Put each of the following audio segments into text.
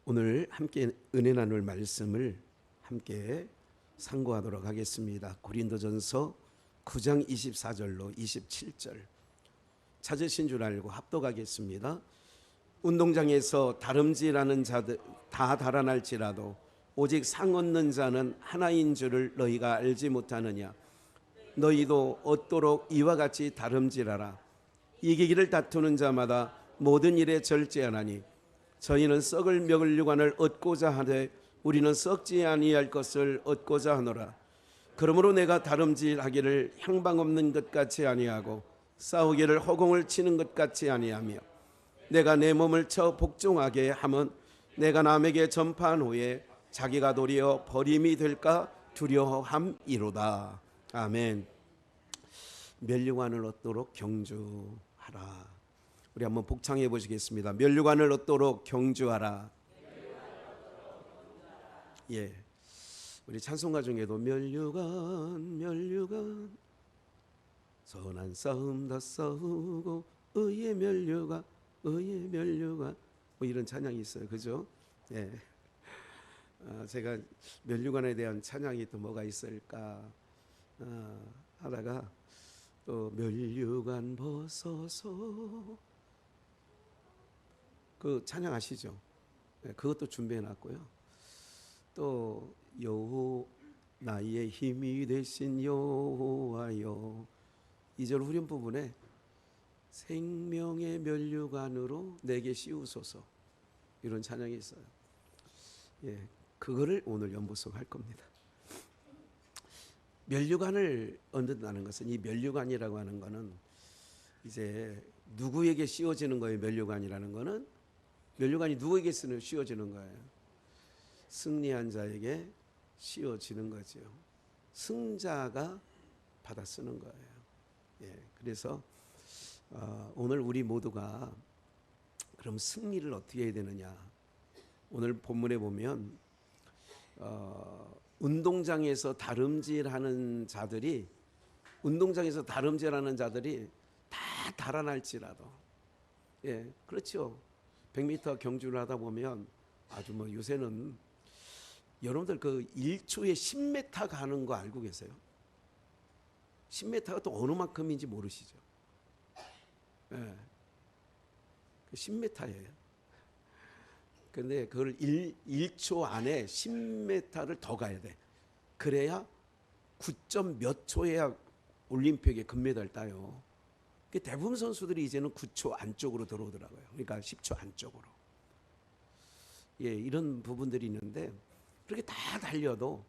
오늘 함께 은혜 나눌 말씀을 함께 상고하도록 하겠습니다. 고린도전서 9장 24절로 27절 찾으신 줄 알고 합독하겠습니다. 운동장에서 다름질하는 자들 다 달아날지라도 오직 상 얻는 자는 하나인 줄을 너희가 알지 못하느냐. 너희도 얻도록 이와 같이 다름질하라. 이기기를 다투는 자마다 모든 일에 절제하나니 저희는 썩을 멸류관을 얻고자 하되 우리는 썩지 아니할 것을 얻고자 하노라. 그러므로 내가 다름질하기를 향방 없는 것 같이 아니하고 싸우기를 허공을 치는 것 같이 아니하며 내가 내 몸을 쳐 복종하게 하면 내가 남에게 전파한 후에 자기가 도리어 버림이 될까 두려워함이로다. 아멘. 멸류관을 얻도록 경주하라. 우리 한번 복창해 보시겠습니다. 멸류관을 얻도록 경주하라. 예, 우리 찬송가 중에도 멸류관 선한 싸움 다 싸우고 의의 멸류관 뭐 이런 찬양이 있어요. 그죠? 예. 제가 멸류관에 대한 찬양이 또 뭐가 있을까 하다가 또 멸류관 벗어서 그 찬양 아시죠? 네, 그것도 준비해 놨고요. 또 나의 힘이 되신 여호와여 2절 후렴 부분에 생명의 멸류관으로 내게 씌우소서 이런 찬양이 있어요. 예, 그거를 오늘 연보송할 겁니다. 멸류관을 얻는다는 것은 이 멸류관이라고 하는 것은 이제 누구에게 씌워지는 거예요. 멸류관이라는 것은 멸류관이 누구에게 씌워지는 거예요. 승리한 자에게 씌워지는 거죠. 승자가 받아 쓰는 거예요. 예, 그래서 오늘 우리 모두가 그럼 승리를 어떻게 해야 되느냐. 오늘 본문에 보면 운동장에서 다름질하는 자들이 다 달아날지라도 예, 그렇죠. 100m 경주를 하다 보면 아주 뭐 요새는 여러분들 그 1초에 10m 가는 거 알고 계세요? 10m가 또 어느 만큼인지 모르시죠? 예. 10m예요. 근데 그걸 1초 안에 10m를 더 가야 돼. 그래야 9점 몇 초에야 올림픽에 금메달 따요. 대부분 선수들이 이제는 9초 안쪽으로 들어오더라고요. 그러니까 10초 안쪽으로. 예, 이런 부분들이 있는데 그렇게 다 달려도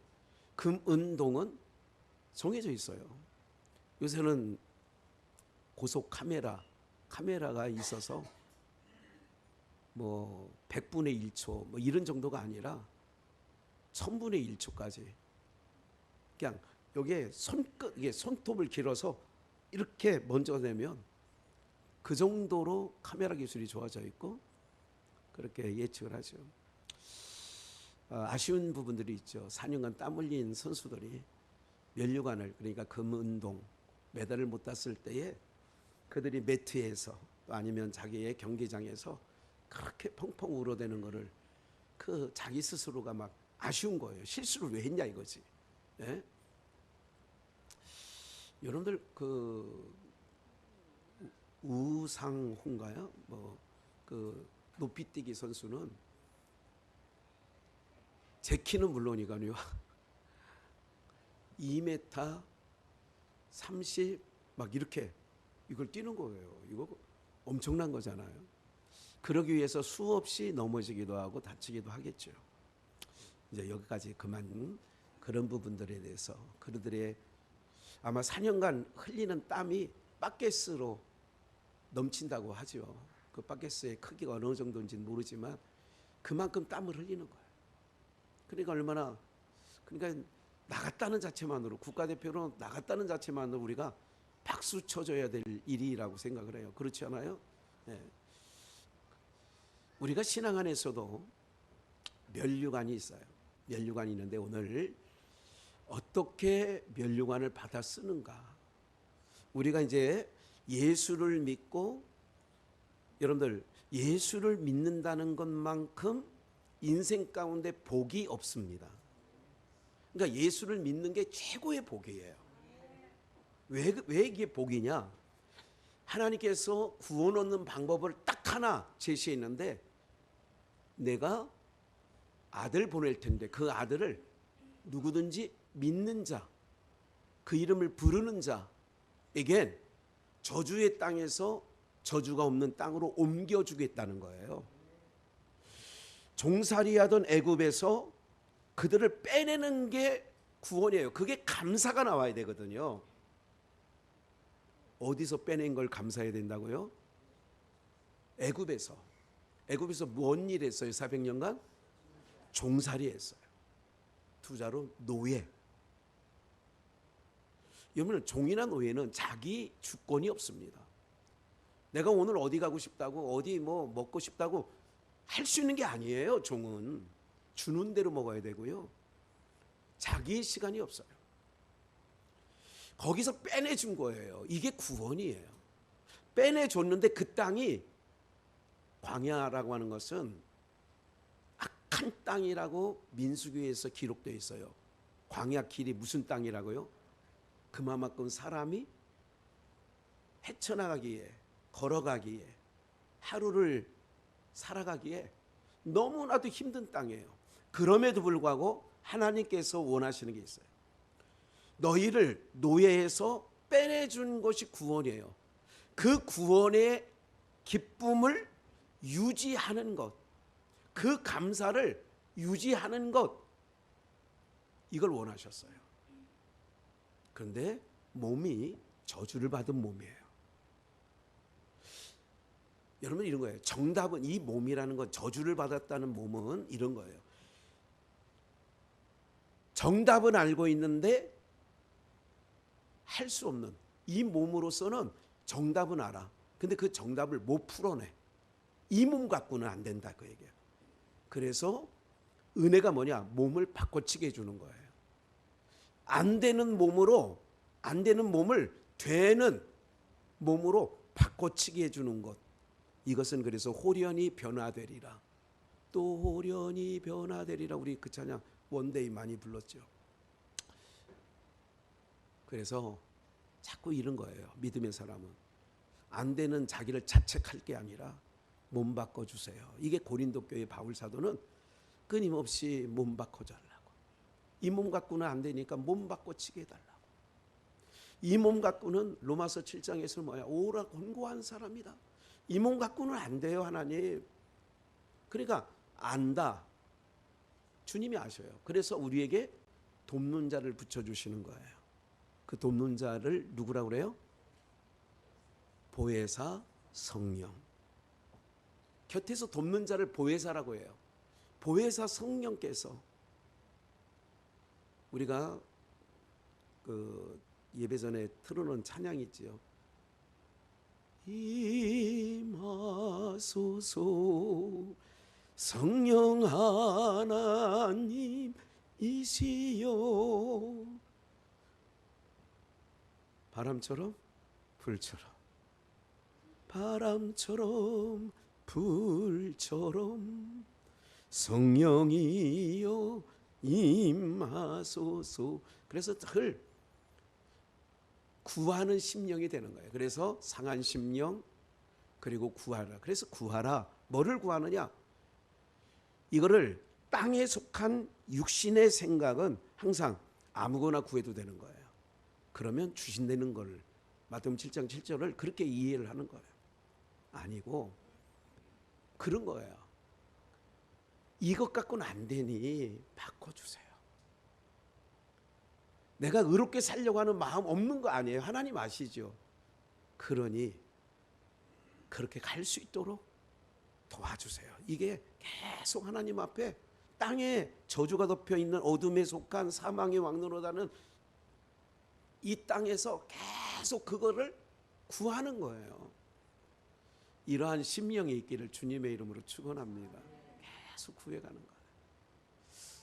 금은동은 정해져 있어요. 요새는 고속 카메라가 있어서 뭐 100분의 1초 뭐 이런 정도가 아니라 1000분의 1초까지 그냥 여기에 이게 손톱을 길어서 이렇게 먼저 내면 그 정도로 카메라 기술이 좋아져 있고 그렇게 예측을 하죠. 아쉬운 부분들이 있죠. 4년간 땀 흘린 선수들이 멸류관을 그러니까 금은동 메달을 못 땄을 때에 그들이 매트에서 또 아니면 자기의 경기장에서 그렇게 펑펑 울어대는 거를 그 자기 스스로가 막 아쉬운 거예요. 실수를 왜 했냐 이거지. 예? 여러분들 그 우상호인가요? 뭐 그 높이뛰기 선수는 제 키는 물론이거든요. 2m 30 막 이렇게 이걸 뛰는 거예요. 이거 엄청난 거잖아요. 그러기 위해서 수없이 넘어지기도 하고 다치기도 하겠죠. 이제 여기까지 그만 그런 부분들에 대해서 그들의 아마 4년간 흘리는 땀이 바켓으로 넘친다고 하죠. 그 바켓의 크기가 어느 정도인지는 모르지만 그만큼 땀을 흘리는 거예요. 그러니까 나갔다는 자체만으로 국가대표로 나갔다는 자체만으로 우리가 박수 쳐줘야 될 일이라고 생각을 해요. 그렇지 않아요? 네. 우리가 신앙 안에서도 멸류관이 있어요. 멸류관이 있는데 오늘 어떻게 멸류관을 받아 쓰는가? 우리가 이제 예수를 믿고 여러분들 예수를 믿는다는 것만큼 인생 가운데 복이 없습니다. 그러니까 예수를 믿는 게 최고의 복이에요. 왜 이게 복이냐? 하나님께서 구원 얻는 방법을 딱 하나 제시했는데, 내가 아들 보낼 텐데 그 아들을 누구든지 믿는 자, 그 이름을 부르는 자에겐 저주의 땅에서 저주가 없는 땅으로 옮겨주겠다는 거예요. 종살이하던 애굽에서 그들을 빼내는 게 구원이에요. 그게 감사가 나와야 되거든요. 어디서 빼낸 걸 감사해야 된다고요? 애굽에서. 애굽에서 뭔 일 했어요? 400년간 종살이 했어요. 투자로 노예. 여러분, 종이나 노예는 자기 주권이 없습니다. 내가 오늘 어디 가고 싶다고, 어디 뭐 먹고 싶다고 할 수 있는 게 아니에요. 종은 주는 대로 먹어야 되고요. 자기의 시간이 없어요. 거기서 빼내준 거예요. 이게 구원이에요. 빼내줬는데 그 땅이, 광야라고 하는 것은 악한 땅이라고 민수기에서 기록되어 있어요. 광야 길이 무슨 땅이라고요? 그만큼 사람이 헤쳐나가기에, 걸어가기에, 하루를 살아가기에 너무나도 힘든 땅이에요. 그럼에도 불구하고 하나님께서 원하시는 게 있어요. 너희를 노예에서 빼내준 것이 구원이에요. 그 구원의 기쁨을 유지하는 것, 그 감사를 유지하는 것, 이걸 원하셨어요. 그런데 몸이 저주를 받은 몸이에요. 여러분, 이런 거예요. 정답은, 이 몸이라는 건, 저주를 받았다는 몸은 이런 거예요. 정답은 알고 있는데 할 수 없는, 이 몸으로서는 정답은 알아. 근데 그 정답을 못 풀어내. 이 몸 갖고는 안 된다, 그 얘기예요. 그래서 은혜가 뭐냐? 몸을 바꿔치게 해주는 거예요. 안 되는 몸으로, 안 되는 몸을 되는 몸으로 바꿔치게 해주는 것. 이것은 그래서 호련히 변화되리라. 또 호련히 변화되리라. 우리 그 찬양 원데이 많이 불렀죠. 그래서 자꾸 이런 거예요. 믿음의 사람은 안 되는 자기를 자책할 게 아니라 몸 바꿔주세요. 이게 고린도 교회 바울 사도는 끊임없이 몸 바꿔달라고. 이 몸 갖고는 안 되니까 몸 바꿔치게 해달라고. 이 몸 갖고는 로마서 7장에서 뭐야? 오라 권고한 사람이다. 이 몸 갖고는 안 돼요, 하나님. 그러니까 안다. 주님이 아셔요. 그래서 우리에게 돕는 자를 붙여주시는 거예요. 그 돕는 자를 누구라고 그래요? 보혜사 성령. 곁에서 돕는 자를 보혜사라고 해요. 보혜사 성령께서, 우리가 그 예배 전에 틀어놓은 찬양이 있지요. 임하소서 성령 하나님이시여. 바람처럼 불처럼, 바람처럼 불처럼 성령이여 임하소서. 그래서 늘 구하는 심령이 되는 거예요. 그래서 상한 심령, 그리고 구하라. 그래서 구하라. 뭐를 구하느냐? 이거를 땅에 속한 육신의 생각은 항상 아무거나 구해도 되는 거예요. 그러면 주신다는 걸, 마태복음 7장 7절을 그렇게 이해를 하는 거예요. 아니고 그런 거예요. 이것 갖고는 안 되니 바꿔주세요. 내가 의롭게 살려고 하는 마음 없는 거 아니에요. 하나님 아시죠? 그러니 그렇게 갈 수 있도록 도와주세요. 이게 계속 하나님 앞에, 땅에 저주가 덮여 있는 어둠에 속한 사망의 왕노릇하는 이 땅에서 계속 그거를 구하는 거예요. 이러한 심령이 있기를 주님의 이름으로 축원합니다. 계속 구해가는 거예요.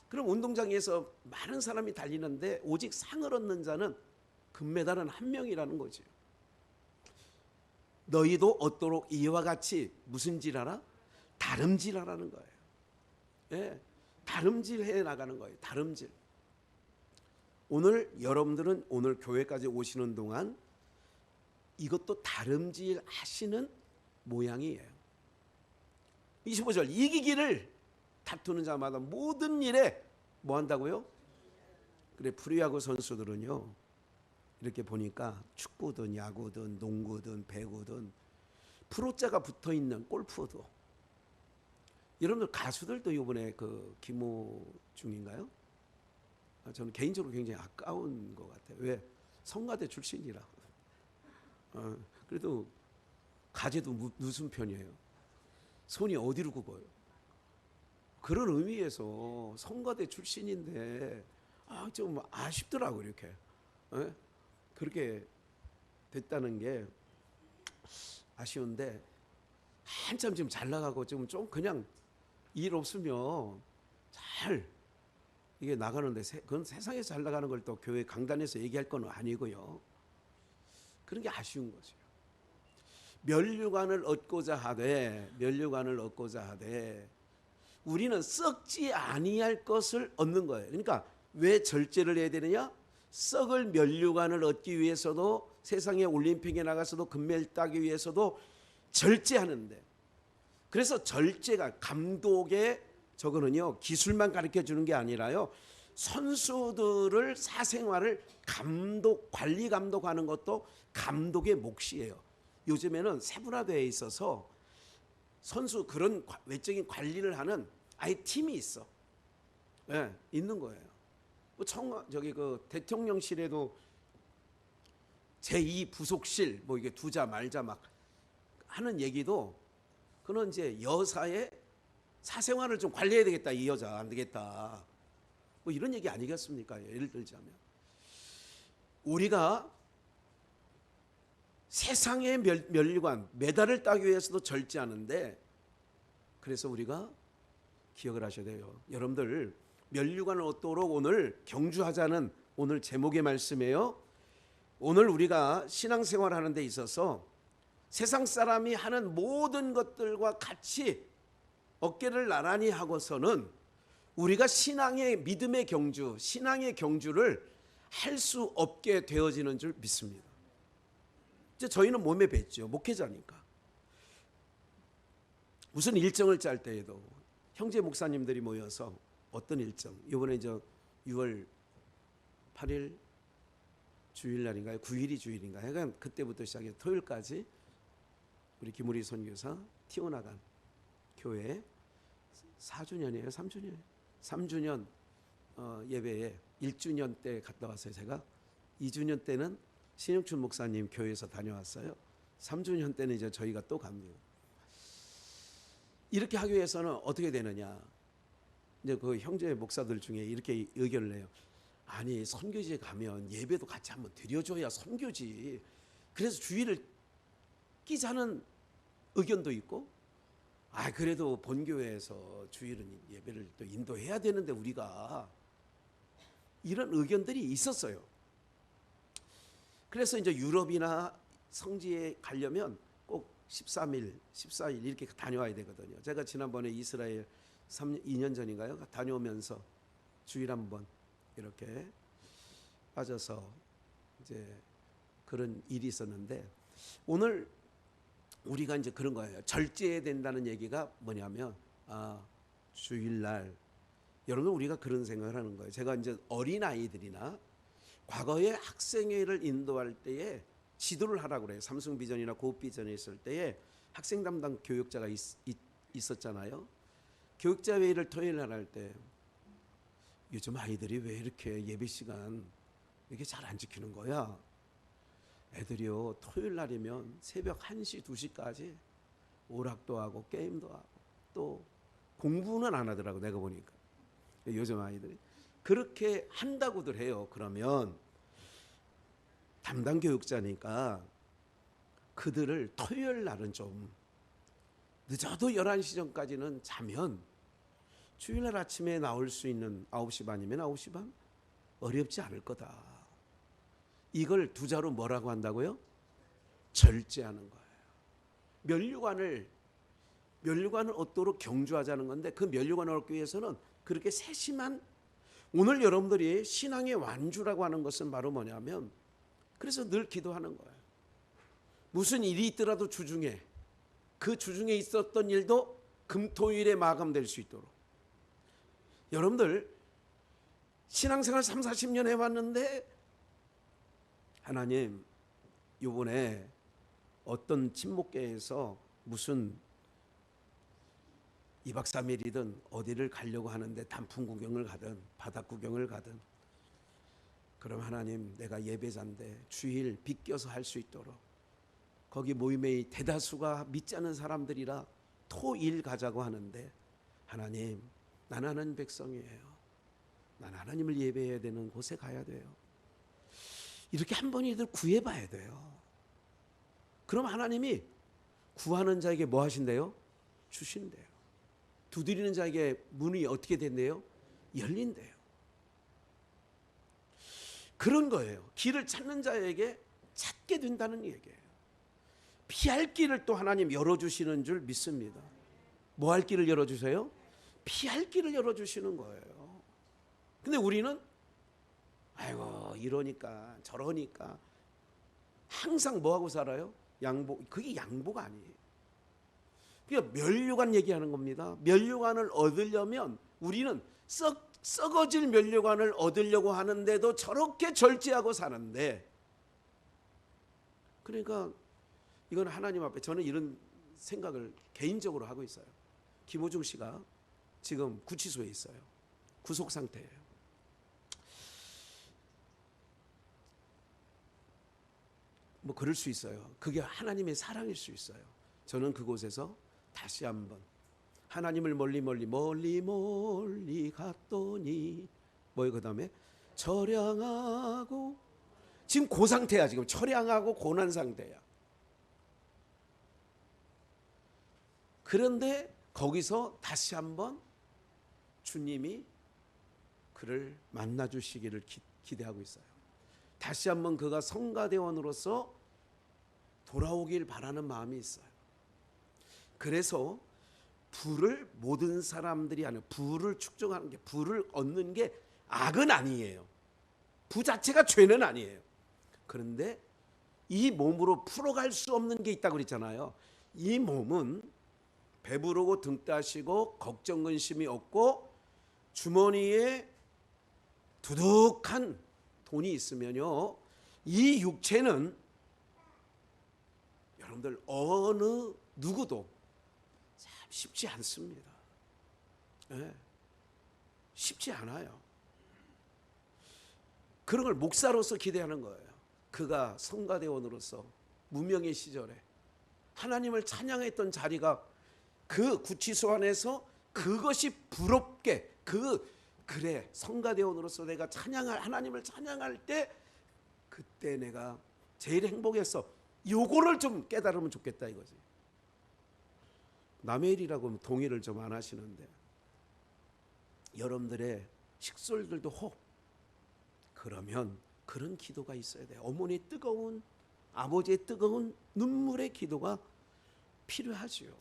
그럼 운동장에서 많은 사람이 달리는데 오직 상을 얻는 자는 금메달은 한 명이라는 거죠. 너희도 얻도록 이와 같이 무슨 지라라? 다름질하라는 거예요. 예, 다름질해 나가는 거예요. 다름질. 오늘 여러분들은 오늘 교회까지 오시는 동안 이것도 다름질 하시는 모양이에요. 25절 이기기를 다투는 자마다 모든 일에 뭐 한다고요? 그래, 프로야구 선수들은요, 이렇게 보니까 축구든 야구든 농구든 배구든 프로자가 붙어 있는 골프도, 여러분들 가수들도 이번에 그 김호 중인가요? 저는 개인적으로 굉장히 아까운 것 같아요. 왜? 성가대 출신이라. 그래도 가재도 무슨 편이에요? 손이 어디로 굽어요? 그런 의미에서 성가대 출신인데 좀 아쉽더라고요. 이렇게 그렇게 됐다는 게 아쉬운데, 한참 지금 잘 나가고 지금 좀 그냥 일 없으면 잘 이게 나가는데, 그건 세상에서 잘 나가는 걸 또 교회 강단에서 얘기할 건 아니고요. 그런 게 아쉬운 거죠. 면류관을 얻고자 하되 우리는 썩지 아니할 것을 얻는 거예요. 그러니까 왜 절제를 해야 되느냐? 썩을 면류관을 얻기 위해서도, 세상의 올림픽에 나가서도 금메달 따기 위해서도 절제하는데, 그래서 절제가 감독의 저거는요, 기술만 가르쳐 주는 게 아니라요, 선수들을 사생활을 관리 감독하는 것도 감독의 몫이에요. 요즘에는 세분화되어 있어서 선수 그런 외적인 관리를 하는 아예 팀이 있어. 네, 있는 거예요. 저기 그 대통령실에도 제2 부속실 뭐 이게 두자 말자 막 하는 얘기도, 그는 이제 여사의 사생활을 좀 관리해야 되겠다, 이 여자 안 되겠다, 뭐 이런 얘기 아니겠습니까? 예를 들자면 우리가 세상의 면류관 메달을 따기 위해서도 절제하는데, 그래서 우리가 기억을 하셔야 돼요. 여러분들 면류관을 얻도록 오늘 경주하자는 오늘 제목의 말씀이에요. 오늘 우리가 신앙생활 하는 데 있어서 세상 사람이 하는 모든 것들과 같이 어깨를 나란히 하고서는 우리가 신앙의 믿음의 경주, 신앙의 경주를 할 수 없게 되어지는 줄 믿습니다. 이제 저희는 몸에 뱄죠. 목회자니까. 무슨 일정을 짤 때에도 형제 목사님들이 모여서 어떤 일정, 이번에 이제 6월 8일 주일날인가요? 9일이 주일인가요? 그러니까 그때부터 시작해서 토요일까지 우리 김우리 선교사 튀어나간 교회 4주년이에요? 3주년? 3주년 예배에 1주년 때 갔다 왔어요. 제가 2주년 때는 신영춘 목사님 교회에서 다녀왔어요. 3주년 때는 이제 저희가 또 갑니다. 이렇게 하기 위해서는 어떻게 되느냐? 이제 그 형제 목사들 중에 이렇게 의견을 내요. 아니, 선교지에 가면 예배도 같이 한번 드려줘야 선교지. 그래서 주일을 끼자는 의견도 있고, 그래도 본교회에서 주일은 예배를 또 인도해야 되는데 우리가, 이런 의견들이 있었어요. 그래서 이제 유럽이나 성지에 가려면 꼭 13일, 14일 이렇게 다녀와야 되거든요. 제가 지난번에 이스라엘 2년 전인가요? 다녀오면서 주일 한번 이렇게 빠져서 이제 그런 일이 있었는데, 오늘 우리가 이제 그런 거예요. 절제해야 된다는 얘기가 뭐냐면, 주일날, 여러분 우리가 그런 생각을 하는 거예요. 제가 이제 어린 아이들이나 과거에 학생회를 인도할 때에 지도를 하라고 그래요. 삼성 비전이나 고급 비전에 있을 때에 학생 담당 교육자가 있었잖아요. 교육자 회의를 토요일 날 할 때, 요즘 아이들이 왜 이렇게 예배 시간 이렇게 잘 안 지키는 거야? 애들이요, 토요일 날이면 새벽 1시, 2시까지 오락도 하고 게임도 하고 또 공부는 안 하더라고, 내가 보니까. 요즘 아이들이 그렇게 한다고들 해요. 그러면 담당 교육자니까 그들을 토요일 날은 좀 늦어도 11시 전까지는 자면 주일날 아침에 나올 수 있는 9시 반이면 9시 반? 어렵지 않을 거다. 이걸 두 자로 뭐라고 한다고요? 절제하는 거예요. 면류관을 면류관을 얻도록 경주하자는 건데, 그 면류관을 얻기 위해서는 그렇게 세심한, 오늘 여러분들이 신앙의 완주라고 하는 것은 바로 뭐냐면, 그래서 늘 기도하는 거예요. 무슨 일이 있더라도 주중에, 그 주중에 있었던 일도 금토일에 마감될 수 있도록. 여러분들 신앙생활 3, 40년 해왔는데, 하나님 요번에 어떤 친목회에서 무슨 2박 3일이든 어디를 가려고 하는데, 단풍 구경을 가든 바다 구경을 가든, 그럼 하나님 내가 예배자인데 주일 비껴서 할 수 있도록, 거기 모임의 대다수가 믿지 않는 사람들이라 토일 가자고 하는데, 하나님 나는 하나님 백성이에요. 난 하나님을 예배해야 되는 곳에 가야 돼요. 이렇게 한 번이들 구해봐야 돼요. 그럼 하나님이 구하는 자에게 뭐 하신대요? 주신대요. 두드리는 자에게 문이 어떻게 된대요? 열린대요. 그런 거예요. 길을 찾는 자에게 찾게 된다는 얘기예요. 피할 길을 또 하나님 열어주시는 줄 믿습니다. 뭐 할 길을 열어주세요? 피할 길을 열어주시는 거예요. 근데 우리는 아이고 이러니까 저러니까 항상 뭐하고 살아요? 양보. 그게 양보가 아니에요. 그러니까 면류관 얘기하는 겁니다. 면류관을 얻으려면 우리는 썩어질 면류관을 얻으려고 하는데도 저렇게 절제하고 사는데, 그러니까 이건 하나님 앞에 저는 이런 생각을 개인적으로 하고 있어요. 김호중 씨가 지금 구치소에 있어요. 구속 상태예요. 뭐 그럴 수 있어요. 그게 하나님의 사랑일 수 있어요. 저는 그곳에서 다시 한번 하나님을 멀리 갔더니 뭐예요? 그 다음에 처량하고, 지금 그 상태야. 지금 처량하고 고난 상태야. 그런데 거기서 다시 한번 주님이 그를 만나 주시기를 기대하고 있어요. 다시 한번 그가 성가대원으로서 돌아오길 바라는 마음이 있어요. 그래서 부를 모든 사람들이 하는, 부를 축적하는 게, 부를 얻는 게 악은 아니에요. 부 자체가 죄는 아니에요. 그런데 이 몸으로 풀어갈 수 없는 게 있다고 그랬잖아요. 이 몸은 배부르고 등 따시고 걱정 근심이 없고 주머니에 두둑한 돈이 있으면요, 이 육체는 여러분들 어느 누구도 참 쉽지 않습니다. 네, 쉽지 않아요. 그런 걸 목사로서 기대하는 거예요. 그가 성가대원으로서 무명의 시절에 하나님을 찬양했던 자리가 그 구치소 안에서 그것이 부럽게, 그래 성가대원으로서 내가 하나님을 찬양할 때 그때 내가 제일 행복했어. 요거를 좀 깨달으면 좋겠다 이거지. 남의 일이라고 하면 동의를 좀 안 하시는데, 여러분들의 식솔들도 그러면 그런 기도가 있어야 돼요. 어머니의 뜨거운, 아버지의 뜨거운 눈물의 기도가 필요하지요.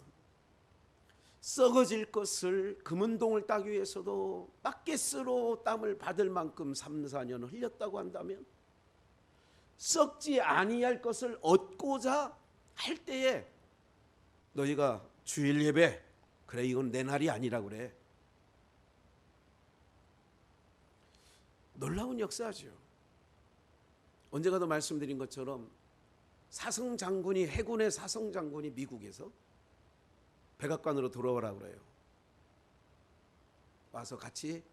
썩어질 것을, 금은동을 따기 위해서도 바켓으로 땀을 받을 만큼 3, 4년 흘렸다고 한다면, 썩지 아니할 것을 얻고자 할 때에 너희가 주일 예배, 그래 이건 내 날이 아니라 그래. 놀라운 역사죠. 언제가도 말씀드린 것처럼 사성장군이, 해군의 사성장군이 미국에서 백악관으로 돌아오라 그래요. 와서 같이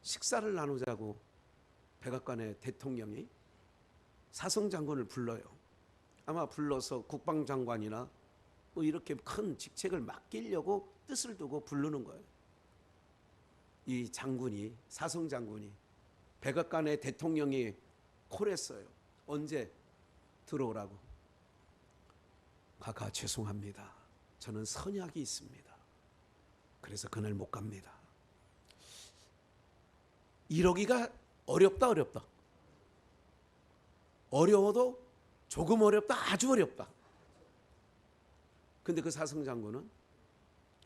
식사를 나누자고 백악관의 대통령이 사성장군을 불러요. 아마 불러서 국방장관이나 뭐 이렇게 큰 직책을 맡기려고 뜻을 두고 부르는 거예요. 이 장군이, 사성장군이 백악관의 대통령이 콜했어요. 언제 들어오라고. 가가 죄송합니다. 저는 선약이 있습니다. 그래서 그날 못 갑니다. 이러기가 어렵다. 어려워도 조금 어렵다, 아주 어렵다. 근데 그 사성장군은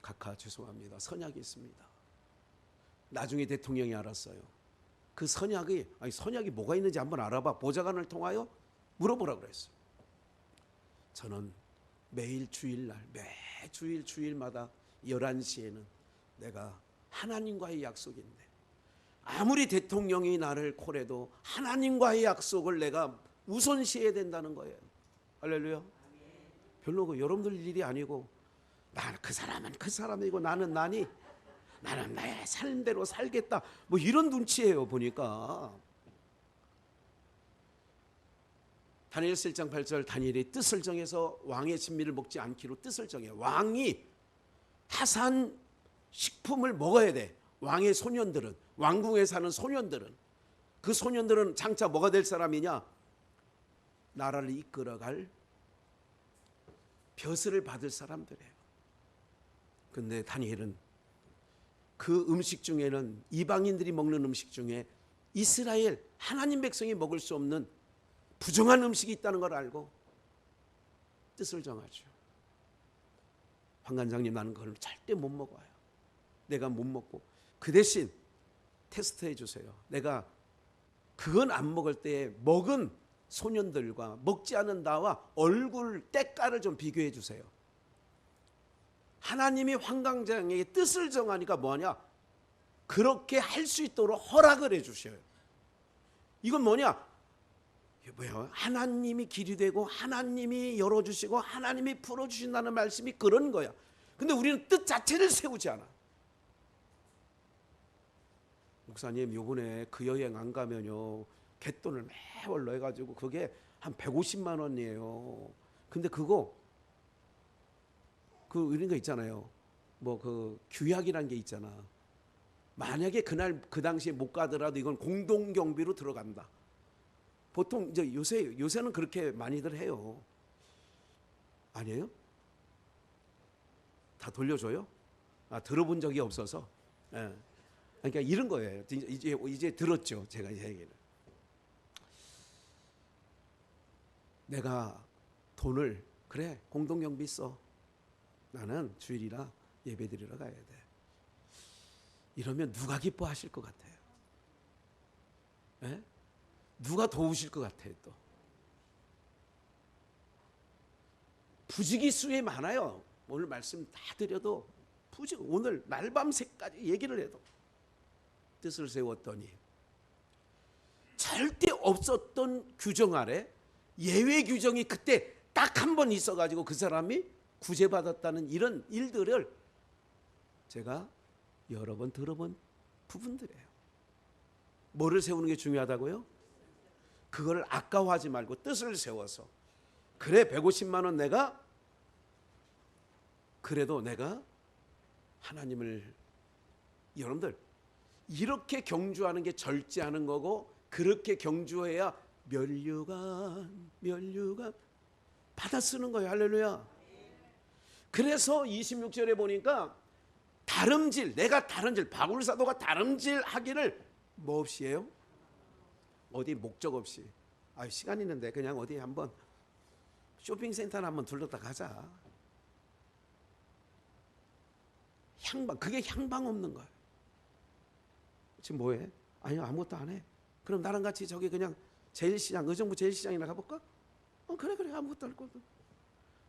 각하 죄송합니다. 선약이 있습니다. 나중에 대통령이 알았어요. 그 선약이 뭐가 있는지 한번 알아봐. 보좌관을 통하여 물어보라 그랬어요. 저는 매일 주일날, 주일마다 11시에는 내가 하나님과의 약속인데, 아무리 대통령이 나를 콜해도 하나님과의 약속을 내가 우선시해야 된다는 거예요. 할렐루야. 별로 여러분들 일이 아니고, 그 사람은 그 사람이고 나는 나니, 나는 나의 삶대로 살겠다, 뭐 이런 눈치예요. 보니까 다니엘 7장 8절, 다니엘이 뜻을 정해서 왕의 진미를 먹지 않기로 뜻을 정해. 왕이 하산 식품을 먹어야 돼. 왕의 소년들은, 왕궁에 사는 소년들은, 그 소년들은 장차 뭐가 될 사람이냐? 나라를 이끌어갈 벼슬을 받을 사람들이에요. 근데 다니엘은 그 음식 중에는, 이방인들이 먹는 음식 중에 이스라엘 하나님 백성이 먹을 수 없는 부정한 음식이 있다는 걸 알고 뜻을 정하죠. 황관장님, 나는 그걸 절대 못 먹어요. 내가 못 먹고 그 대신 테스트해 주세요. 내가 그건 안 먹을 때 먹은 소년들과 먹지 않은 나와 얼굴 때깔을 좀 비교해 주세요. 하나님이 황관장에게 뜻을 정하니까 뭐하냐? 그렇게 할 수 있도록 허락을 해 주셔요. 이건 뭐냐? 하나님이 길이 되고 하나님이 열어주시고 하나님이 풀어주신다는 말씀이 그런 거야. 근데 우리는 뜻 자체를 세우지 않아. 목사님, 요번에 그 여행 안 가면요, 갯돈을 매월로 해가지고 그게 한 150만 원이에요. 근데 그거 이런 거 있잖아요. 뭐 그 규약이라는 게 있잖아. 만약에 그날 그 당시에 못 가더라도 이건 공동 경비로 들어간다. 보통 이제 요새는 그렇게 많이들 해요. 아니에요? 다 돌려줘요? 들어본 적이 없어서. 예. 그러니까 이런 거예요. 이제 들었죠, 제가 이 얘기를. 내가 돈을, 그래, 공동경비 써. 나는 주일이라 예배드리러 가야 돼. 이러면 누가 기뻐하실 것 같아요? 예? 누가 도우실 것 같아요? 또 부지기수에 많아요. 오늘 말씀 다 드려도 오늘 날밤새까지 얘기를 해도 뜻을 세웠더니 절대 없었던 규정 아래 예외 규정이 그때 딱 한 번 있어가지고 그 사람이 구제받았다는 이런 일들을 제가 여러 번 들어본 부분들이에요. 뭐를 세우는 게 중요하다고요? 그걸 아까워하지 말고 뜻을 세워서, 그래 150만 원 그래도 내가 하나님을, 여러분들 이렇게 경주하는 게 절제하는 거고, 그렇게 경주해야 면류관 받아 쓰는 거예요. 할렐루야. 그래서 26절에 보니까 내가 다름질, 바울 사도가 다름질 하기를 뭐 없이 해요? 어디 목적 없이. 시간 있는데 그냥 어디 한번 쇼핑센터나 한번 들렀다 가자. 그게 향방 없는 거예요. 지금 뭐해? 아니요, 아무것도 안 해. 그럼 나랑 같이 저기 그냥 제일시장, 의정부 제일시장이나 가볼까? 그래 아무것도 할 거 없어.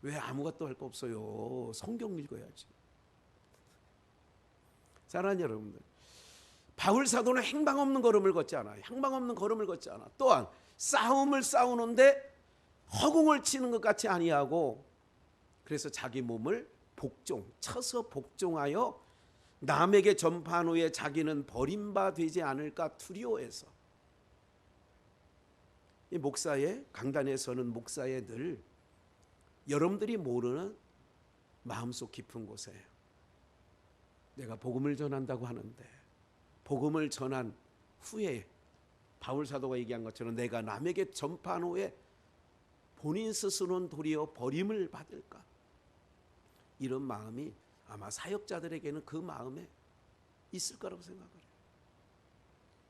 왜 아무것도 할 거 없어요? 성경 읽어야지. 사랑하는 여러분들, 바울 사도는 행방 없는 걸음을 걷지 않아요. 행방 없는 걸음을 걷지 않아. 또한 싸움을 싸우는데 허공을 치는 것 같이 아니하고, 그래서 자기 몸을 쳐서 복종하여 남에게 전파한 후에 자기는 버림받지 않을까 두려워해서. 이 목사의, 강단에 서는 목사의 늘 여러분들이 모르는 마음속 깊은 곳에 내가 복음을 전한다고 하는데, 복음을 전한 후에 바울 사도가 얘기한 것처럼 내가 남에게 전파한 후에 본인 스스로는 도리어 버림을 받을까, 이런 마음이 아마 사역자들에게는 그 마음에 있을 거라고 생각을 해요.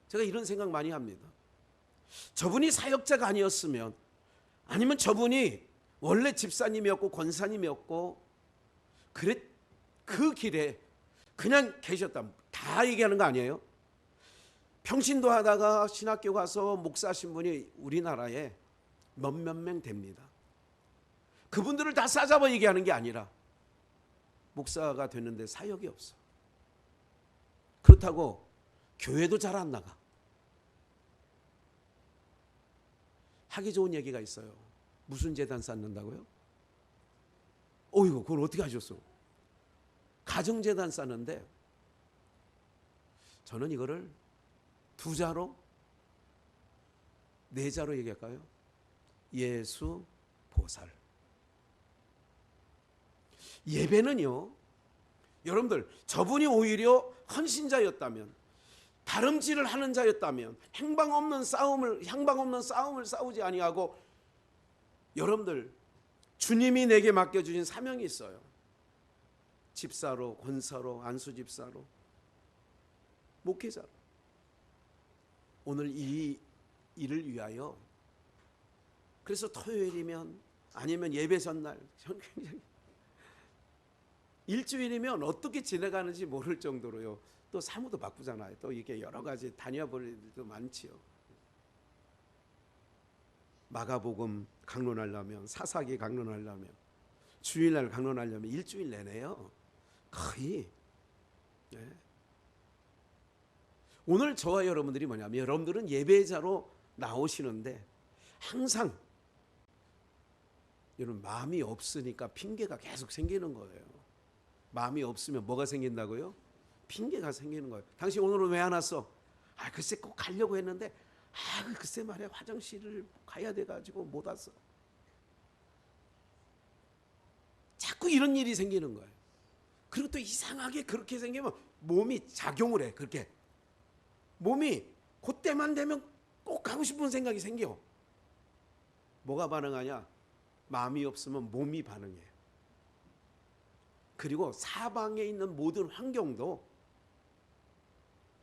제가 이런 생각 많이 합니다. 저분이 사역자가 아니었으면, 아니면 저분이 원래 집사님이었고 권사님이었고 그 길에 그냥 계셨다. 다 얘기하는 거 아니에요? 평신도 하다가 신학교 가서 목사신 분이 우리나라에 몇몇 명 됩니다. 그분들을 다 싸잡아 얘기하는 게 아니라 목사가 됐는데 사역이 없어. 그렇다고 교회도 잘 안 나가. 하기 좋은 얘기가 있어요. 무슨 재단 쌓는다고요? 어이구, 그걸 어떻게 하셨어? 가정재단 쌓는데 저는 이거를 2자로 4자로 얘기할까요? 예수 보살. 예배는요, 여러분들, 저분이 오히려 헌신자였다면, 다름질을 하는 자였다면, 향방 없는 싸움을 싸우지 아니하고, 여러분들, 주님이 내게 맡겨주신 사명이 있어요. 집사로, 권사로, 안수집사로, 목회자로. 오늘 이 일을 위하여, 그래서 토요일이면 아니면 예배 전날, 일주일이면 어떻게 지나가는지 모를 정도로요. 또 사무도 바쁘잖아요. 또 이게 여러 가지 다녀볼 일도 많지요. 마가복음 강론하려면, 사사기 강론하려면, 주일날 강론하려면 일주일 내내요. 거의. 네. 오늘 저와 여러분들이 뭐냐면, 여러분들은 예배자로 나오시는데 항상 여러분 마음이 없으니까 핑계가 계속 생기는 거예요. 마음이 없으면 뭐가 생긴다고요? 핑계가 생기는 거예요. 당신 오늘은 왜 안 왔어? 글쎄 꼭 가려고 했는데 글쎄 말이야, 화장실을 가야 돼가지고 못 왔어. 자꾸 이런 일이 생기는 거예요. 그리고 또 이상하게 그렇게 생기면 몸이 작용을 해. 그렇게 몸이 그때만 되면 꼭 가고 싶은 생각이 생겨. 뭐가 반응하냐? 마음이 없으면 몸이 반응해. 그리고 사방에 있는 모든 환경도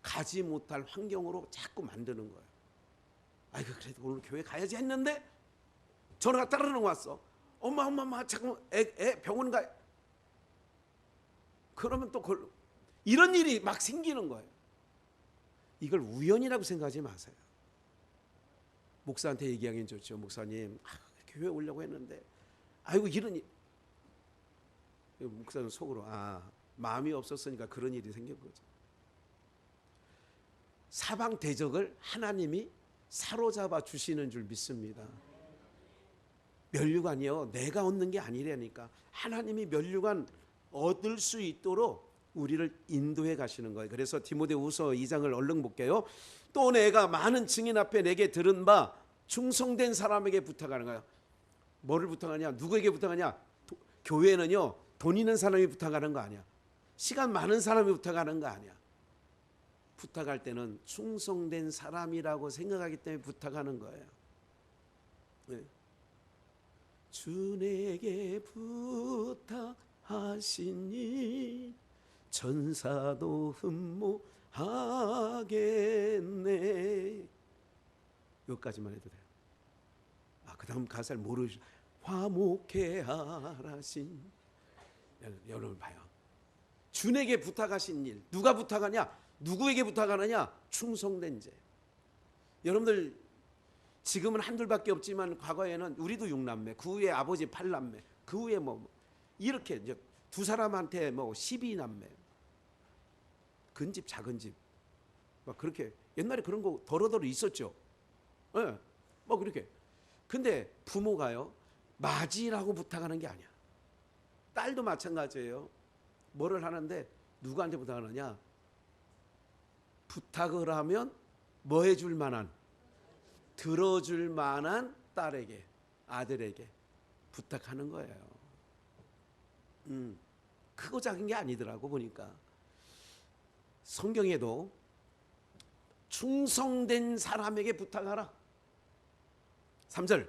가지 못할 환경으로 자꾸 만드는 거예요. 아이고, 그래도 오늘 교회 가야지 했는데 전화가 따르릉 왔어. 엄마 잠깐 애 병원 가. 그러면 또 이런 일이 막 생기는 거예요. 이걸 우연이라고 생각하지 마세요. 목사한테 얘기하기는 좋죠. 목사님, 교회 오려고 했는데 아이고 이런 일. 목사는 속으로 마음이 없었으니까 그런 일이 생긴 거죠. 사방 대적을 하나님이 사로잡아 주시는 줄 믿습니다. 면류관이요, 내가 얻는 게 아니라니까. 하나님이 면류관 얻을 수 있도록 우리를 인도해 가시는 거예요. 그래서 디모데후서 2장을 얼른 볼게요. 또 내가 많은 증인 앞에 내게 들은 바 충성된 사람에게 부탁하는 거예요. 뭐를 부탁하냐? 누구에게 부탁하냐? 교회는요, 돈 있는 사람이 부탁하는 거 아니야. 시간 많은 사람이 부탁하는 거 아니야. 부탁할 때는 충성된 사람이라고 생각하기 때문에 부탁하는 거예요. 네. 주 내게 부탁하시니 천사도 흠모하겠네. 여기까지만 해도 돼요. 그 다음 가사를 모르시. 화목해 하라신. 여러분 봐요. 주에게 부탁하신 일. 누가 부탁하냐? 누구에게 부탁하느냐? 충성된 자. 여러분들 지금은 한둘밖에 없지만 과거에는 우리도 6남매, 그 후에 아버지 8남매, 그 후에 이렇게 이제 두 사람한테 12남매. 큰 집 작은 집. 막 그렇게 옛날에 그런 거 더러더러 있었죠. 예. 그렇게. 근데 부모가요, 맞이라고 부탁하는 게 아니야. 딸도 마찬가지예요. 뭐를 하는데 누구한테 부탁하느냐? 부탁을 하면 뭐 해줄 만한, 들어줄 만한 딸에게, 아들에게 부탁하는 거예요. 크고 작은 게 아니더라고 보니까. 성경에도 충성된 사람에게 부탁하라. 3절,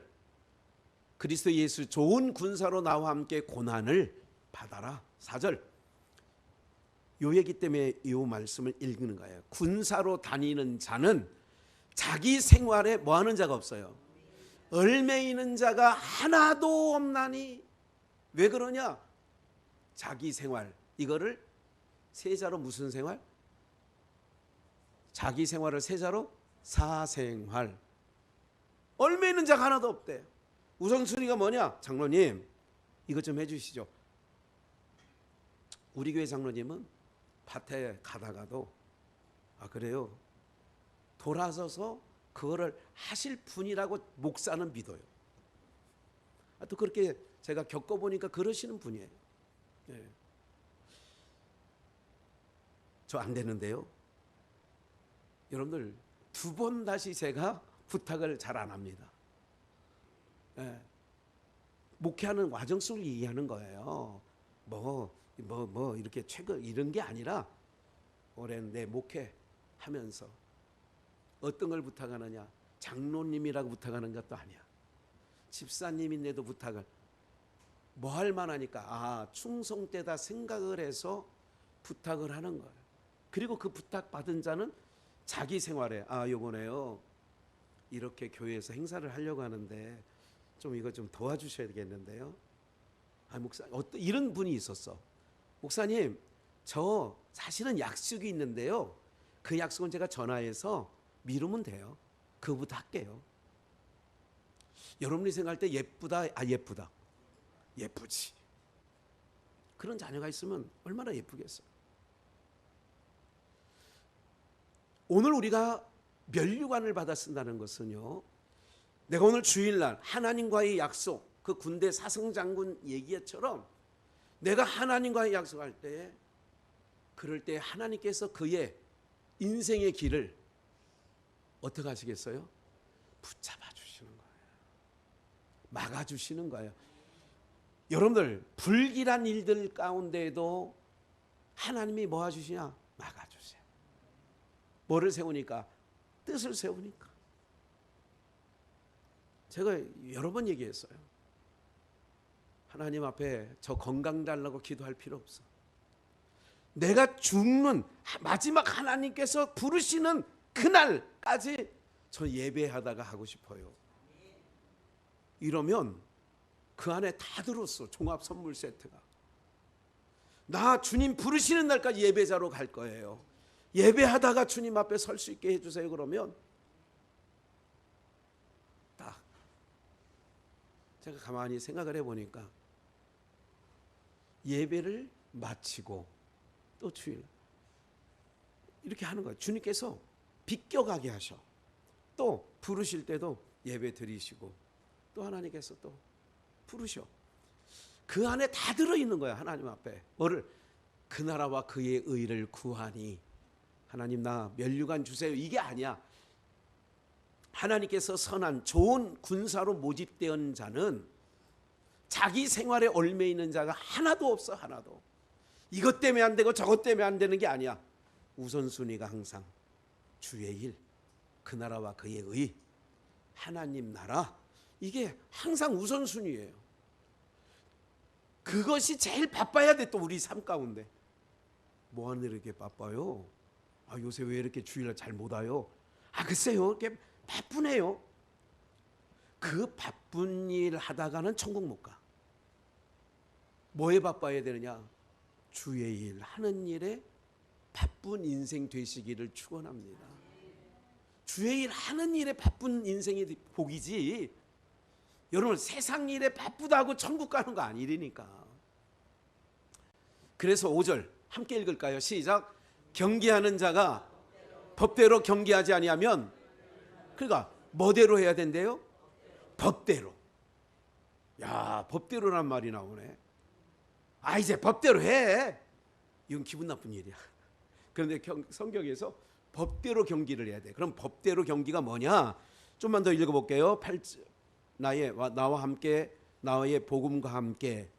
그리스도 예수 좋은 군사로 나와 함께 고난을 받아라. 4절, 요 얘기 때문에 이 말씀을 읽는 거예요. 군사로 다니는 자는 자기 생활에 뭐 하는 자가 없어요. 얽매이는 자가 하나도 없나니. 왜 그러냐? 자기 생활, 이거를 세자로 무슨 생활? 자기 생활을 세자로 사생활. 얼마 있는 자가 하나도 없대. 우선순위가 뭐냐? 장로님 이것 좀 해주시죠. 우리 교회 장로님은 밭에 가다가도 그래요? 돌아서서 그거를 하실 분이라고 목사는 믿어요. 또 그렇게 제가 겪어보니까 그러시는 분이에요. 예. 저 안 되는데요. 여러분들 2번 다시 제가 부탁을 잘 안 합니다. 예. 목회하는 과정 속을 얘기하는 거예요. 뭐 이렇게 최근 이런 게 아니라 오랜 내 목회하면서 어떤 걸 부탁하느냐? 장로님이라고 부탁하는 것도 아니야. 집사님인데도 부탁을 뭐 할 만하니까 충성 때다 생각을 해서 부탁을 하는 거예요. 그리고 그 부탁 받은 자는 자기 생활에 요번에요 이렇게 교회에서 행사를 하려고 하는데 좀 이거 좀 도와주셔야 되겠는데요. 목사 어떤 이런 분이 있었어. 목사님 저 사실은 약속이 있는데요. 그 약속은 제가 전화해서 미루면 돼요. 그거부터 할게요. 여러분이 생각할 때 예쁘다. 예쁘지. 그런 자녀가 있으면 얼마나 예쁘겠어요. 오늘 우리가 면류관을 받아 쓴다는 것은요, 내가 오늘 주일날 하나님과의 약속, 그 군대 사성장군 얘기처럼 내가 하나님과의 약속할 때, 그럴 때 하나님께서 그의 인생의 길을 어떻게 하시겠어요? 붙잡아 주시는 거예요. 막아 주시는 거예요. 여러분들 불길한 일들 가운데에도 하나님이 뭐 해주시냐? 막아 주세요. 뭐를 세우니까? 뜻을 세우니까. 제가 여러 번 얘기했어요. 하나님 앞에 저 건강 달라고 기도할 필요 없어. 내가 죽는 마지막 하나님께서 부르시는 그날까지 저 예배하다가 하고 싶어요. 이러면 그 안에 다 들었어. 종합 선물 세트가. 나 주님 부르시는 날까지 예배자로 갈 거예요. 예배하다가 주님 앞에 설 수 있게 해주세요. 그러면 딱 제가 가만히 생각을 해보니까 예배를 마치고 또 주일 이렇게 하는 거예요. 주님께서 비껴가게 하셔. 또 부르실 때도 예배 드리시고 또 하나님께서 또 부르셔. 그 안에 다 들어있는 거야. 하나님 앞에 뭐를? 그 나라와 그의 의를 구하니. 하나님 나 면류관 주세요. 이게 아니야. 하나님께서 선한 좋은 군사로 모집된 자는 자기 생활에 얽매 있는 자가 하나도 없어. 하나도. 이것 때문에 안 되고 저것 때문에 안 되는 게 아니야. 우선순위가 항상 주의 일, 그 나라와 그의 의, 하나님 나라, 이게 항상 우선순위예요. 그것이 제일 바빠야 돼. 또 우리 삶 가운데 뭐 하는 이렇게 바빠요? 요새 왜 이렇게 주일날 잘 못 와요? 글쎄요 이렇게 바쁘네요. 그 바쁜 일 하다가는 천국 못 가. 뭐에 바빠야 되느냐? 주의 일 하는 일에 바쁜 인생 되시기를 축원합니다. 주의 일 하는 일에 바쁜 인생이 복이지, 여러분 세상 일에 바쁘다고 천국 가는 거 아니라니까. 그래서 5절 함께 읽을까요? 시작. 경계하는 자가 법대로 경계하지 아니하면, 그러니까 뭐대로 해야 된대요? 법대로. 야, 법대로란 말이 나오네. 이제 법대로 해. 이건 기분 나쁜 일이야. 그런데 성경에서 법대로 경기를 해야 돼. 그럼 법대로 경기가 뭐냐? 좀만 더 읽어볼게요. 8절. 나와 함께, 나의 복음과 함께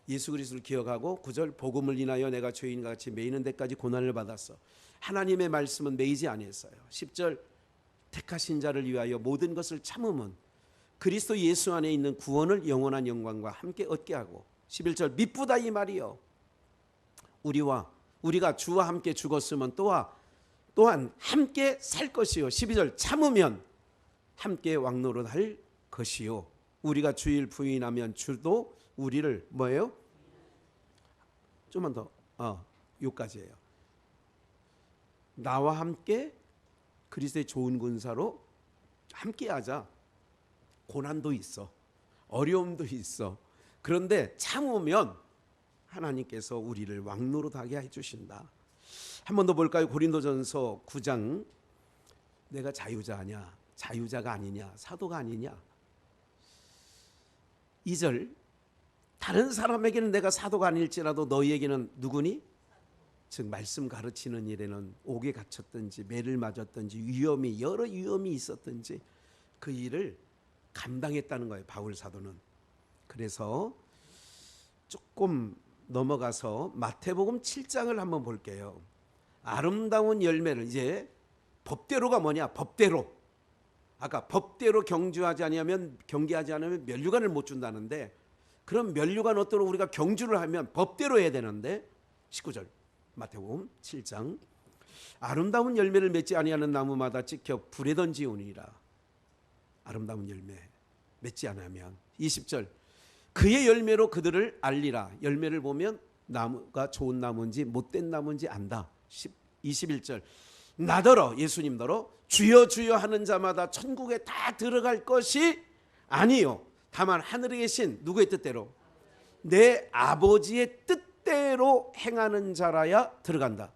예수 그리스도를 기억하고, 9절 복음을 인하여 내가 죄인과 같이 매이는 데까지 고난을 받았어. 하나님의 말씀은 매이지 아니했어요. 10절 택하신 자를 위하여 모든 것을 참음은 그리스도 예수 안에 있는 구원을 영원한 영광과 함께 얻게 하고, 11절 미쁘다 이 말이요 우리가 주와 함께 죽었으면 또한 함께 살 것이요. 12절 참으면 함께 왕노릇할 것이요. 우리가 주일 부인하면 주도 우리를 뭐예요? 좀만 더 요까지예요. 나와 함께 그리스도의 좋은 군사로 함께하자. 고난도 있어, 어려움도 있어. 그런데 참으면 하나님께서 우리를 왕노릇하게 해주신다. 한 번 더 볼까요? 고린도전서 9장. 내가 자유자냐, 자유자가 아니냐, 사도가 아니냐. 2절. 다른 사람에게는 내가 사도가 아닐지라도 너희에게는 누구니? 즉 말씀 가르치는 일에는 옥에 갇혔든지 매를 맞았든지 위험이, 여러 위험이 있었든지 그 일을 감당했다는 거예요, 바울 사도는. 그래서 조금 넘어가서 마태복음 7장을 한번 볼게요. 아름다운 열매를, 이제 법대로가 뭐냐? 법대로. 아까 법대로 경주하지 않으면, 경계하지 않으면 면류관을 못 준다는데, 그럼 면류관 얻도록 우리가 경주를 하면 법대로 해야 되는데, 19절 마태복음 7장. 아름다운 열매를 맺지 아니하는 나무마다 찍혀 불에 던지우니라. 아름다운 열매 맺지 않으면. 20절. 그의 열매로 그들을 알리라. 열매를 보면 나무가 좋은 나무인지 못된 나무인지 안다. 21절. 나더러, 예수님더러 주여 주여 하는 자마다 천국에 다 들어갈 것이 아니요 다만 하늘에 계신 누구의 뜻대로? 내 아버지의 뜻대로 행하는 자라야 들어간다.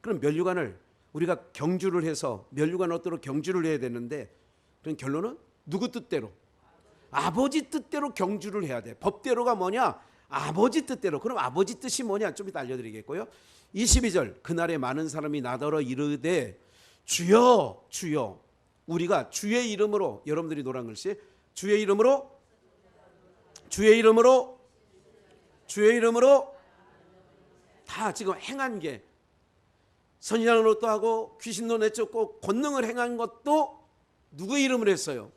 그럼 면류관을 우리가 경주를 해서 면류관 얻도록 경주를 해야 되는데, 그런 결론은 누구 뜻대로? 아버지 뜻대로 경주를 해야 돼. 법대로가 뭐냐? 아버지 뜻대로. 그럼 아버지 뜻이 뭐냐? 좀 이따 알려드리겠고요. 22절. 그날에 많은 사람이 나더러 이르되 주여 주여. 우리가 주의 이름으로, 여러분들이 노란 글씨, 주의 이름으로, 주의 이름으로, 주의 이름으로 다 지금 행한 게, 선지자는 것도 하고 귀신도 내쫓고 권능을 행한 것도 누구 이름으로 했어요?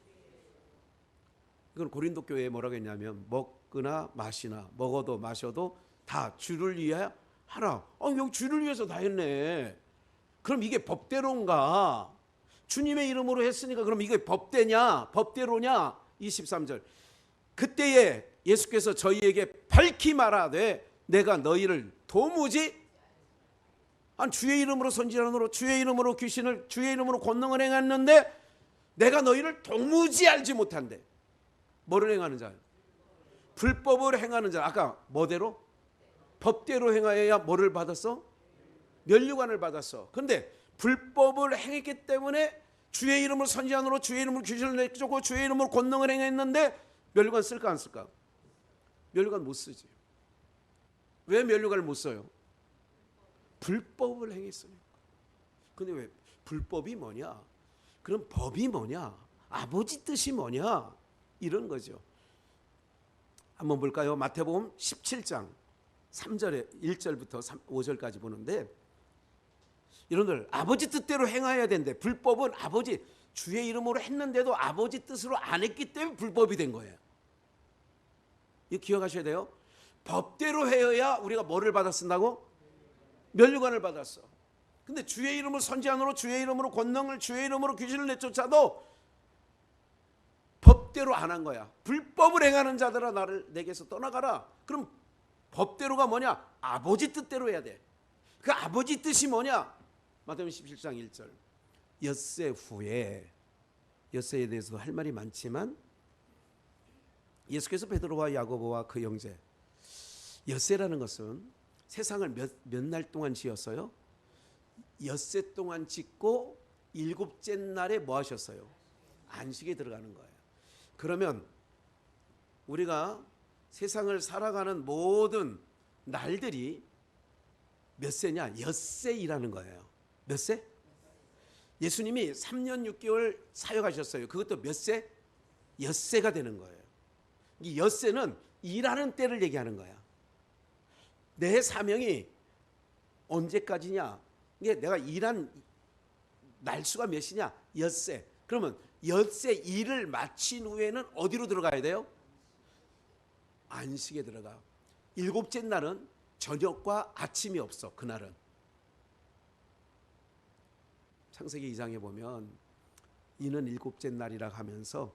이건 고린도 교회에 뭐라고 했냐면, 먹거나 마시나 먹어도 마셔도 다 주를 위하여 하라. 여기 주를 위해서 다 했네. 그럼 이게 법대로인가? 주님의 이름으로 했으니까 그럼 이게 법대냐? 법대로냐? 23절. 그때에 예수께서 저희에게 밝히 말하되 내가 너희를 도무지 주의 이름으로 선지자로, 주의 이름으로 귀신을, 주의 이름으로 권능을 행했는데 내가 너희를 도무지 알지 못한대. 뭐를 행하는 자? 불법을 행하는 자. 아까 뭐대로? 법대로 행하여야 뭐를 받았어? 면류관을 받았어. 그런데 불법을 행했기 때문에 주의 이름으로 선지자로, 주의 이름으로 귀신을 내쫓고 주의 이름으로 권능을 행했는데 면류관 쓸까 안 쓸까? 면류관 못 쓰지. 왜 면류관을 못 써요? 불법을 행했으니까. 근데 왜 불법이 뭐냐? 그럼 법이 뭐냐? 아버지 뜻이 뭐냐? 이런 거죠. 한번 볼까요? 마태복음 17장 3절에 1절부터 5절까지 보는데, 여러분들 아버지 뜻대로 행해야 되는데, 불법은 아버지 주의 이름으로 했는데도 아버지 뜻으로 안 했기 때문에 불법이 된 거예요. 이거 기억하셔야 돼요. 법대로 해야 우리가 뭐를 받았는다고? 면류관을 받았어. 근데 주의 이름을 선지자로, 주의 이름으로 권능을, 주의 이름으로 귀신을 내쫓아도 법대로 안 한 거야. 불법을 행하는 자들아 나를 내게서 떠나가라. 그럼 법대로가 뭐냐? 아버지 뜻대로 해야 돼. 그 아버지 뜻이 뭐냐? 마태복음 17장 1절. 엿새 후에, 엿새에 대해서 할 말이 많지만 예수께서 베드로와 야고보와 그 형제, 엿새라는 것은 세상을 몇 날 동안 지었어요? 엿새 동안 짓고 일곱째 날에 뭐 하셨어요? 안식에 들어가는 거예요. 그러면 우리가 세상을 살아가는 모든 날들이 몇 세냐? 엿새이라는 거예요. 몇 세? 예수님이 3년 6개월 사역하셨어요. 그것도 몇 세? 엿새가 되는 거예요. 이 엿새는 일하는 때를 얘기하는 거야. 내 사명이 언제까지냐? 이게 내가 일한 날수가 몇이냐? 엿새. 그러면 엿새 일을 마친 후에는 어디로 들어가야 돼요? 안식에 들어가. 일곱째 날은 저녁과 아침이 없어. 그날은. 창세기 2장에 보면 이는 일곱째 날이라 하면서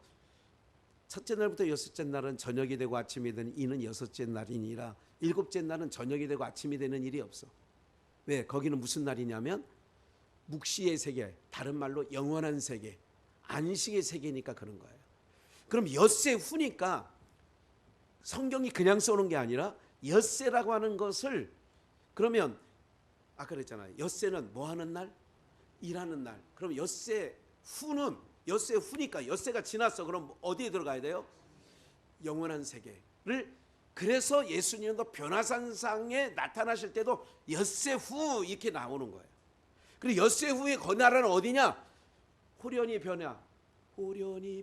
첫째 날부터 여섯째 날은 저녁이 되고 아침이 되는 이는 여섯째 날이니라. 일곱째 날은 저녁이 되고 아침이 되는 일이 없어. 왜? 거기는 무슨 날이냐면 묵시의 세계, 다른 말로 영원한 세계, 안식의 세계니까 그런 거예요. 그럼 엿새 후니까 성경이 그냥 써놓은 게 아니라 엿새라고 하는 것을, 그러면 아까 그랬잖아요. 엿새는 뭐 하는 날? 일하는 날. 그럼 엿새 후는, 엿새 후니까 엿새가 지났어. 그럼 어디에 들어가야 돼요? 영원한 세계를. 그래서 예수님도 변화산상에 나타나실 때도 엿새 후 이렇게 나오는 거예요. 그리고 엿새 후에 그 나라는 어디냐? 호련히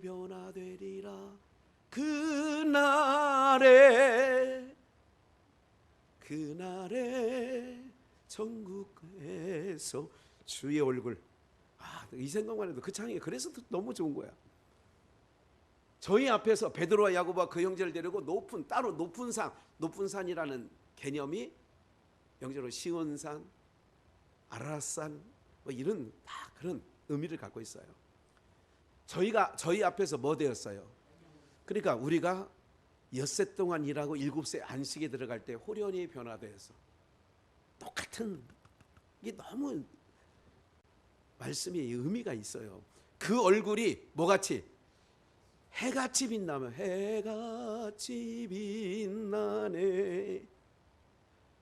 변화되리라. 그날에 천국에서 주의 얼굴. 이 생각만 해도 그 창이 그래서 너무 좋은 거야. 저희 앞에서 베드로와 야고보와 그 형제를 데리고 따로 높은 산이라는 개념이 영적으로 시온산, 아라산 뭐 이런 다 그런 의미를 갖고 있어요. 저희 앞에서 뭐 되었어요? 그러니까 우리가 엿새 동안 일하고 일곱새 안식에 들어갈 때 호련히 변화되어서 똑같은, 이게 너무 말씀이 의미가 있어요. 그 얼굴이 뭐같이? 해같이 빛나면 해같이 빛나네.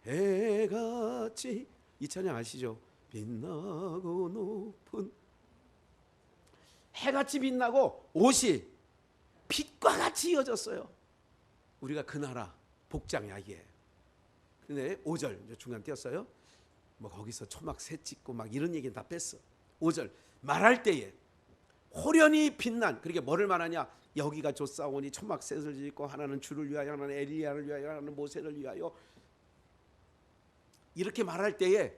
해같이, 이 찬양 아시죠? 빛나고 높은, 해같이 빛나고 옷이 빛과 같이 이어졌어요. 우리가 그 나라 복장이야 이게. 근데 5절 중간 띄었어요. 뭐 거기서 초막 새 찍고 막 이런 얘기는 다 뺐어. 5절 말할 때에 호련히 빛난, 그러니까 뭐를 말하냐? 여기가 조사오니 초막 셋을 짓고 하나는 주를 위하여, 하나는 엘리야를 위하여, 하나는 모세를 위하여, 이렇게 말할 때에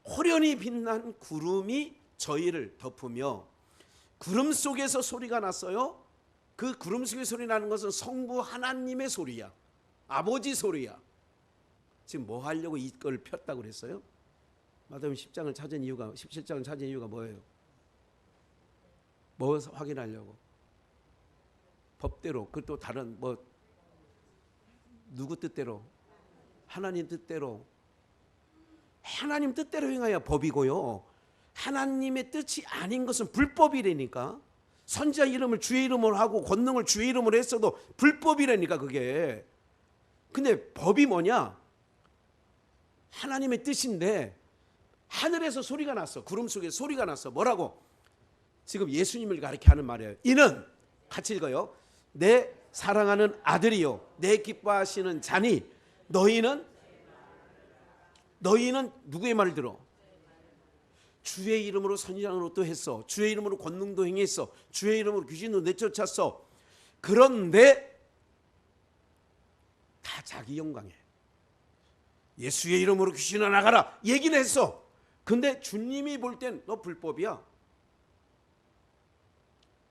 호련히 빛난 구름이 저희를 덮으며, 구름 속에서 소리가 났어요. 그 구름 속에 소리 나는 것은 성부 하나님의 소리야. 아버지 소리야. 지금 뭐 하려고 이걸 폈다고 그랬어요? 마태복음 10장을 찾은 이유가, 17장을 찾은 이유가 뭐예요? 뭐 확인하려고? 법대로, 그 또 다른 뭐 누구 뜻대로? 하나님 뜻대로. 하나님 뜻대로 행하여 법이고요. 하나님의 뜻이 아닌 것은 불법이라니까. 선지자 이름을 주의 이름으로 하고 권능을 주의 이름으로 했어도 불법이라니까 그게. 근데 법이 뭐냐? 하나님의 뜻인데 하늘에서 소리가 났어. 구름 속에 소리가 났어. 뭐라고? 지금 예수님을 가리켜 하는 말이에요. 이는, 같이 읽어요. 내 사랑하는 아들이요 내 기뻐하시는 자니 너희는 누구의 말을 들어? 주의 이름으로 선지자로 또 했어. 주의 이름으로 권능도 행했어. 주의 이름으로 귀신도 내쫓았어. 그런데 다 자기 영광에 예수의 이름으로 귀신아 나가라 얘기는 했어. 근데 주님이 볼 땐 너 불법이야.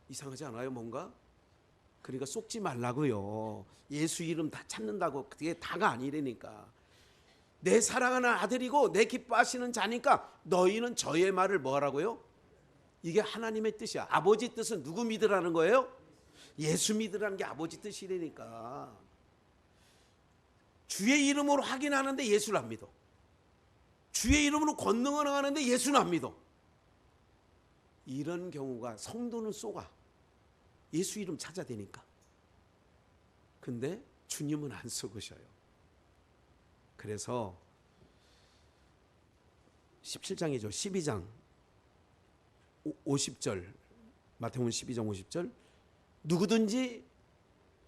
이상하지 않아요 뭔가? 그러니까 속지 말라고요. 예수 이름 다 찾는다고 그게 다가 아니라니까. 내 사랑하는 아들이고 내 기뻐하시는 자니까 너희는 저의 말을 뭐라고요? 이게 하나님의 뜻이야. 아버지 뜻은 누구 믿으라는 거예요? 예수 믿으라는 게 아버지 뜻이라니까. 주의 이름으로 하긴 하는데 예수를 안 믿어. 주의 이름으로 권능을 하는데 예수는 안 믿어. 이런 경우가 성도는 쏘가. 예수 이름 찾아대니까. 근데 주님은 안 쏘으셔요. 그래서 17장이죠. 12장 50절 마태복음 12장 50절 누구든지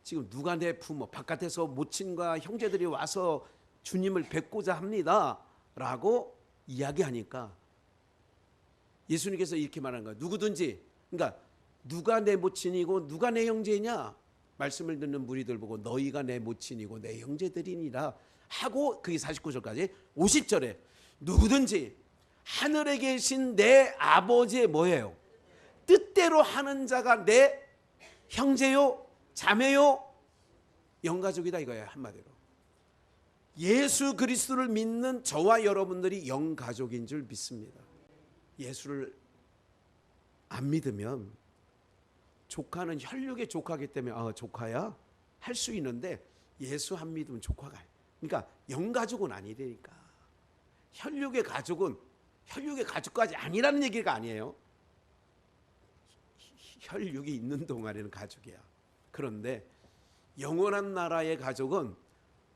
지금 누가 내 부모 바깥에서 모친과 형제들이 와서 주님을 뵙고자 합니다 라고 이야기하니까 예수님께서 이렇게 말한 거예요. 누구든지, 그러니까 누가 내 모친이고 누가 내 형제냐 말씀을 듣는 무리들 보고 너희가 내 모친이고 내 형제들이니라 하고 그게 49절까지 50절에 누구든지 하늘에 계신 내 아버지의 뭐예요? 뜻대로 하는 자가 내 형제요 자매요 영가족이다 이거예요. 한마디로 예수 그리스도를 믿는 저와 여러분들이 영가족인 줄 믿습니다. 예수를 안 믿으면 조카는 혈육의 조카기 때문에 조카야 할 수 있는데 예수 안 믿으면 조카가, 그러니까 영가족은 아니되니까. 혈육의 가족은 혈육의 가족까지 아니라는 얘기가 아니에요. 혈육이 있는 동안에는 가족이야. 그런데 영원한 나라의 가족은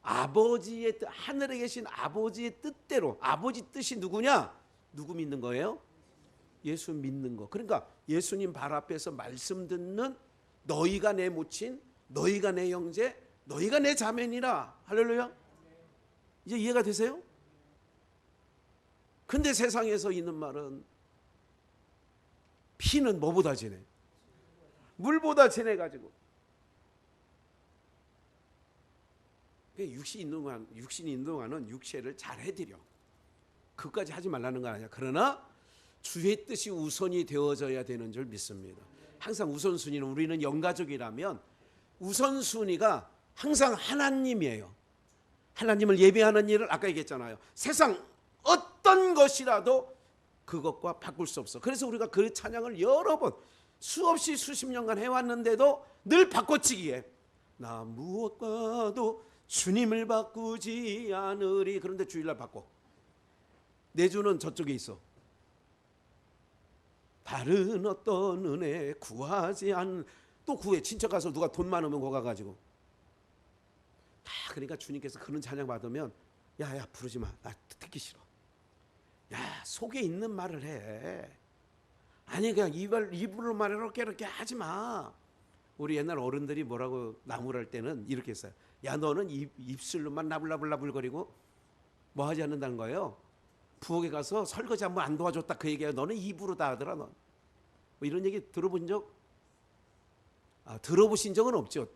아버지의 뜻, 하늘에 계신 아버지의 뜻대로, 아버지 뜻이 누구냐? 누구 믿는 거예요? 예수 믿는 거. 그러니까 예수님 발 앞에서 말씀 듣는 너희가 내 모친, 너희가 내 형제, 너희가 내 자매니라. 할렐루야. 이제 이해가 되세요? 근데 세상에서 있는 말은 피는 뭐보다 진해? 물보다 진해가지고. 육신이 있는 동안은 육체를 잘 해드려. 그까지 하지 말라는 건 아니야. 그러나 주의 뜻이 우선이 되어져야 되는 줄 믿습니다. 항상 우선순위는, 우리는 영가족이라면 우선순위가 항상 하나님이에요. 하나님을 예배하는 일을 아까 얘기했잖아요. 세상 어떤 것이라도 그것과 바꿀 수 없어. 그래서 우리가 그 찬양을 여러 번 수없이 수십 년간 해왔는데도 늘 바꿔치기해. 나 무엇과도 주님을 바꾸지 않으리. 그런데 주일날 바꿔. 내 주는 저쪽에 있어. 다른 어떤 은혜 구하지 않, 또 구해. 친척 가서 누가 돈 많으면 거 가가지고. 그러니까 주님께서 그런 찬양 받으면 야야 부르지 마. 나 듣기 싫어. 야 속에 있는 말을 해. 아니 그냥 입으로 말해 이렇게 하지 마. 우리 옛날 어른들이 뭐라고 나무랄 때는 이렇게 했어요. 야 너는 입술로만 나불나불나불거리고 뭐 하지 않는다는 거예요. 부엌에 가서 설거지 한번 안 도와줬다 그 얘기야. 너는 입으로 다 하더라. 너. 뭐 이런 얘기 들어본 적? 들어보신 적은 없죠.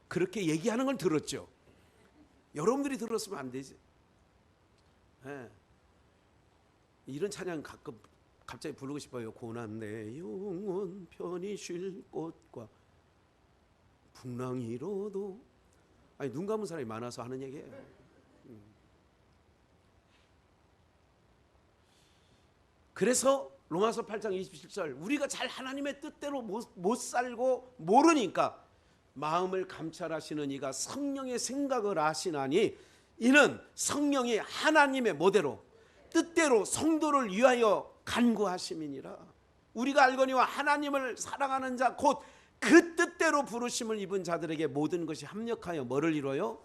그렇게 얘기하는 걸 들었죠. 여러분들이 들었으면 안 되지. 네. 이런 찬양 가끔 갑자기 부르고 싶어요. 고난 내 영혼 편히 쉴 곳과 풍랑이로도. 아니 눈 감은 사람이 많아서 하는 얘기예요. 그래서 로마서 8장 27절 우리가 잘 하나님의 뜻대로 못 살고 모르니까 마음을 감찰하시는 이가 성령의 생각을 아시나니 이는 성령이 하나님의 뭐대로 뜻대로 성도를 위하여 간구하심이니라. 우리가 알거니와 하나님을 사랑하는 자 곧 그 뜻대로 부르심을 입은 자들에게 모든 것이 합력하여 뭐를 이루어요?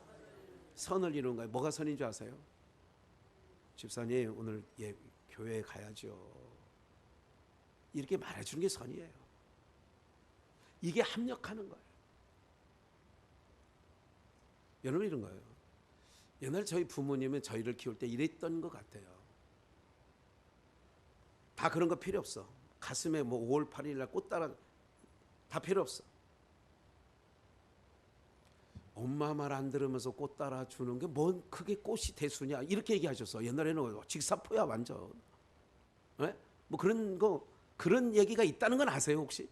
선을 이루는 거예요. 뭐가 선인 줄 아세요? 집사님 오늘 교회에 가야죠. 이렇게 말해주는 게 선이에요. 이게 합력하는 거예요. 여러분 이런 거예요. 옛날 저희 부모님은 저희를 키울 때 이랬던 것 같아요. 다 그런 거 필요 없어. 가슴에 뭐 5월 8일 날 꽃 따라 다 필요 없어. 엄마 말 안 들으면서 꽃 따라 주는 게 뭔 그게 꽃이 대수냐 이렇게 얘기하셨어. 옛날에는 직사포야 완전. 네? 뭐 그런 거 그런 얘기가 있다는 건 아세요 혹시?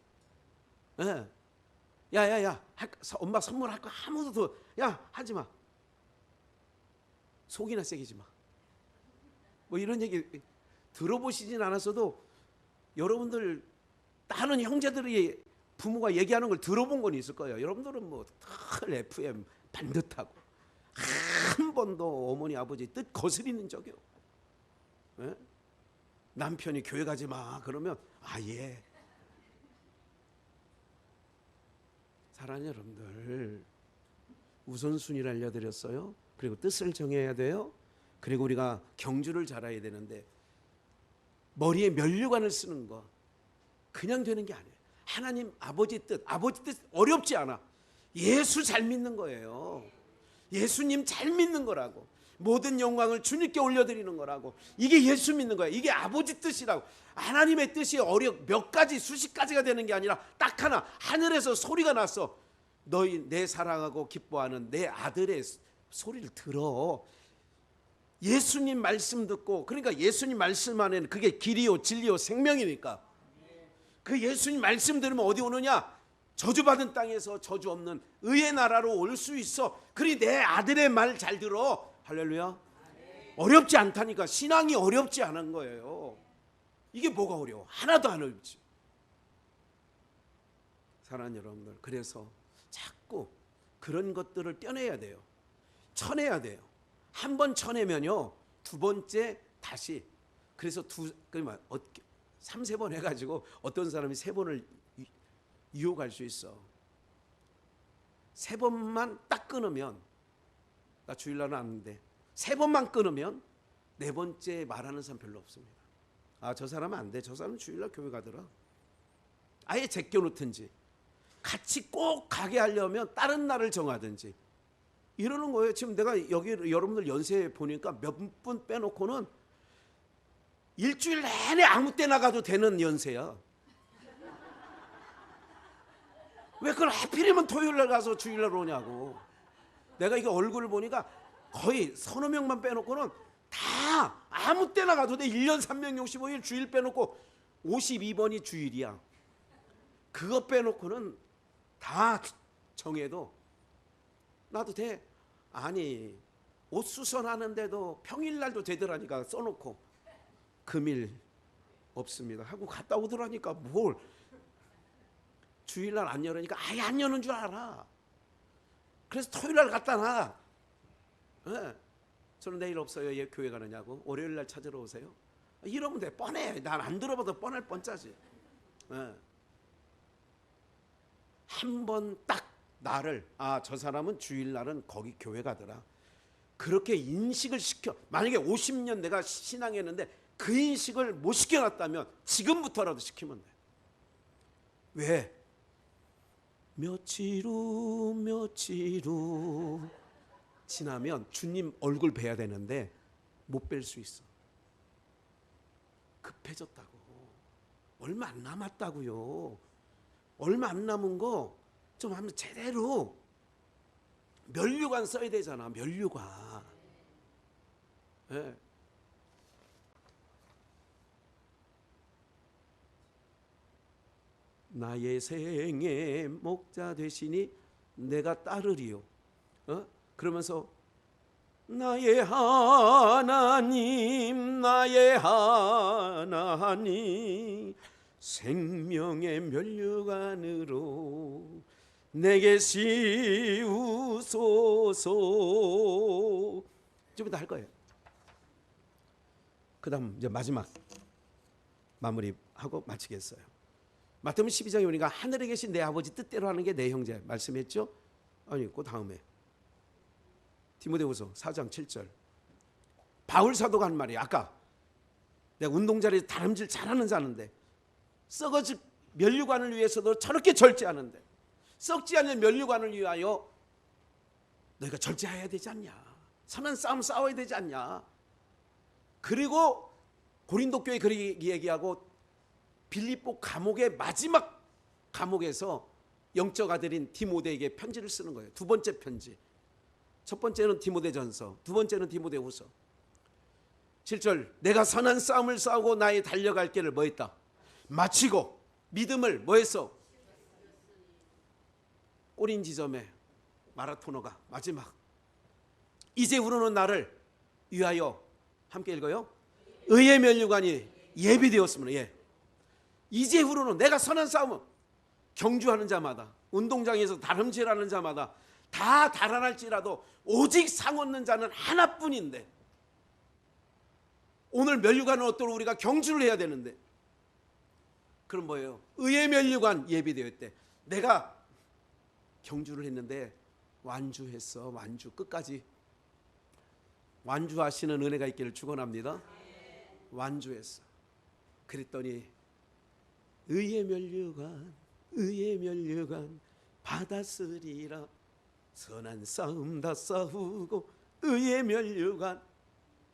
네. 야야야 엄마 선물할 거 아무도 더 야 하지 마. 속이나 새기지 마. 뭐 이런 얘기 들어보시진 않았어도 여러분들 다른 형제들이 부모가 얘기하는 걸 들어본 건 있을 거예요. 여러분들은 뭐 늘 FM 반듯하고 한 번도 어머니 아버지 뜻 거스리는 적이요. 네? 남편이 교회 가지 마 그러면 예. 사랑하는 여러분들 우선순위를 알려드렸어요. 그리고 뜻을 정해야 돼요. 그리고 우리가 경주를 잘 알아야 되는데 머리에 면류관을 쓰는 거 그냥 되는 게 아니에요. 하나님 아버지 뜻 어렵지 않아. 예수 잘 믿는 거예요. 예수님 잘 믿는 거라고. 모든 영광을 주님께 올려드리는 거라고. 이게 예수 믿는 거야. 이게 아버지 뜻이라고. 하나님의 뜻이 몇 가지 수십 가지가 되는 게 아니라 딱 하나. 하늘에서 소리가 났어. 너희 내 사랑하고 기뻐하는 내 아들의 소리를 들어. 예수님 말씀 듣고 그러니까 예수님 말씀 안에는 그게 길이요 진리요 생명이니까 그 예수님 말씀 들으면 어디 오느냐? 저주받은 땅에서 저주 없는 의의 나라로 올 수 있어. 그러니 내 아들의 말 잘 들어. 할렐루야. 어렵지 않다니까. 신앙이 어렵지 않은 거예요. 이게 뭐가 어려워? 하나도 안 어렵지. 사랑하는 여러분들, 그래서 자꾸 그런 것들을 떼내야 돼요. 쳐내야 돼요. 한 번 쳐내면요, 두 번째 다시. 그래서 그러면 3-4번 해가지고 어떤 사람이 3번을 유혹할 수 있어. 3번만 딱 끊으면, 나 주일날은 아는데 3번만 끊으면 4번째 말하는 사람 별로 없습니다. 아, 저 사람은 안 돼. 저 사람은 주일날 교회 가더라. 아예 제껴놓든지, 같이 꼭 가게 하려면 다른 날을 정하든지 이러는 거예요. 지금 내가 여기 여러분들 연세 보니까 몇 분 빼놓고는 일주일 내내 아무 때나 가도 되는 연세야. 왜 그걸 하필이면 토요일날 가서 주일날 오냐고. 내가 이게 얼굴을 보니까 거의 3-4명만 빼놓고는 다 아무 때나 가도 돼. 1년 365일 주일 빼놓고 52번이 주일이야. 그거 빼놓고는 다 정해도 나도 돼. 아니, 옷 수선하는데도 평일날도 되더라니까. 써놓고 금일 없습니다 하고 갔다 오더라니까. 뭘 주일날 안 열으니까 아예 안 여는 줄 알아. 그래서 토요일날 갖다 놔. 네. 저는 내일 없어요. 얘 교회 가느냐고. 월요일날 찾으러 오세요. 이러면 돼. 뻔해. 난 안 들어봐도 뻔할 뻔짜지. 네. 한 번 딱 나를, 아, 저 사람은 주일날은 거기 교회 가더라. 그렇게 인식을 시켜. 만약에 50년 내가 신앙했는데 그 인식을 못 시켜놨다면 지금부터라도 시키면 돼. 왜? 며칠 후 지나면 주님 얼굴 뵈야 되는데 못 뵐 수 있어. 급해졌다고. 얼마 안 남았다고요. 얼마 안 남은 거 좀 하면 제대로 면류관 써야 되잖아. 면류관. 네. 나의 생의 목자 되시니 내가 따르리요. 그러면서 나의 하나님, 나의 하나님, 생명의 면류관으로 내게 씌우소서. 좀 이따 할 거예요. 그 다음 이제 마지막 마무리하고 마치겠어요. 마태복음 12장에 보니까 하늘에 계신 내 아버지 뜻대로 하는 게 내 형제 말씀했죠? 아니, 그 다음에 디모데후서 4장 7절 바울 사도가 한 말이에요. 아까 내가 운동자리에서 다름질 잘하는 자는데 썩어질 면류관을 위해서도 저렇게 절제하는데 썩지 않는 면류관을 위하여 너희가 절제해야 되지 않냐. 선한 싸움 싸워야 되지 않냐. 그리고 고린도 교회 그렇게 얘기하고 빌립보 감옥의 마지막 감옥에서 영적 아들인 디모데에게 편지를 쓰는 거예요. 두 번째 편지. 첫 번째는 디모데전서, 두 번째는 디모데후서. 7절 내가 선한 싸움을 싸우고 나의 달려갈 길을 뭐했다? 마치고 믿음을 뭐했어? 꼬린 지점에 마라토너가 마지막. 이제후로는 나를 위하여 함께 읽어요. 의의 면류관이 예비되었으므로. 예. 이제후로는 내가 선한 싸움을 경주하는 자마다 운동장에서 다름질하는 자마다 다 달아날지라도 오직 상 얻는 자는 하나뿐인데 오늘 면류관은 어떠로 우리가 경주를 해야 되는데 그럼 뭐예요? 의의 면류관 예비되었대. 내가 경주를 했는데 완주했어. 완주 끝까지 완주하시는 은혜가 있기를 축원합니다. 완주했어. 그랬더니 의의 면류관 받았으리라. 선한 싸움 다 싸우고 의의 면류관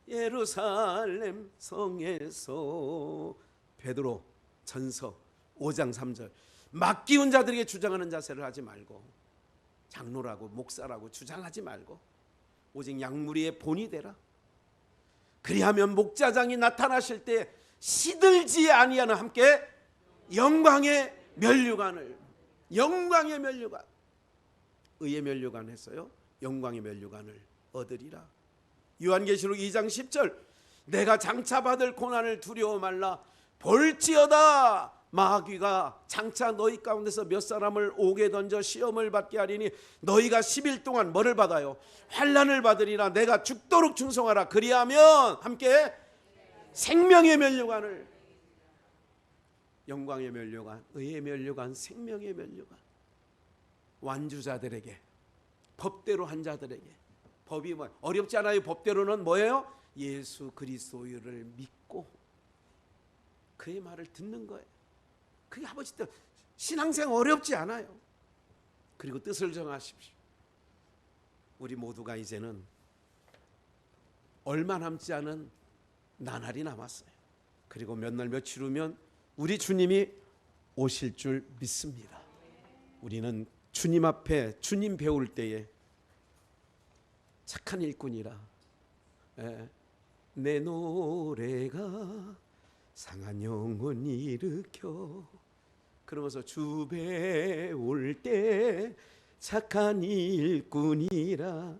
예루살렘 성에서. 베드로 전서 5장 3절 맡기운 자들에게 주장하는 자세를 하지 말고 장로라고 목사라고 주장하지 말고 오직 양무리의 본이 되라. 그리하면 목자장이 나타나실 때 시들지 아니하는 함께 영광의 면류관을. 영광의 면류관. 의의 면류관 했어요. 영광의 면류관을 얻으리라. 요한계시록 2장 10절 내가 장차 받을 고난을 두려워 말라. 볼지어다 마귀가 장차 너희 가운데서 몇 사람을 옥에 던져 시험을 받게 하리니 너희가 10일 동안 뭐를 받아요? 환난을 받으리라. 내가 죽도록 충성하라. 그리하면 함께 생명의 면류관을, 영광의 면류관, 의의 면류관, 생명의 면류관, 완주자들에게, 법대로 한 자들에게. 법이 뭐 어렵지 않아요. 법대로는 뭐예요? 예수 그리스도를 믿고 그의 말을 듣는 거예요. 그게 아버지 뜻. 신앙생활 어렵지 않아요. 그리고 뜻을 정하십시오. 우리 모두가 이제는 얼마 남지 않은 나날이 남았어요. 그리고 몇 날 며칠 후면 우리 주님이 오실 줄 믿습니다. 우리는 주님 앞에 주님 배울 때에 착한 일꾼이라 내 노래가 상한 영혼 일으켜, 그러면서 주 배울 때 착한 일꾼이라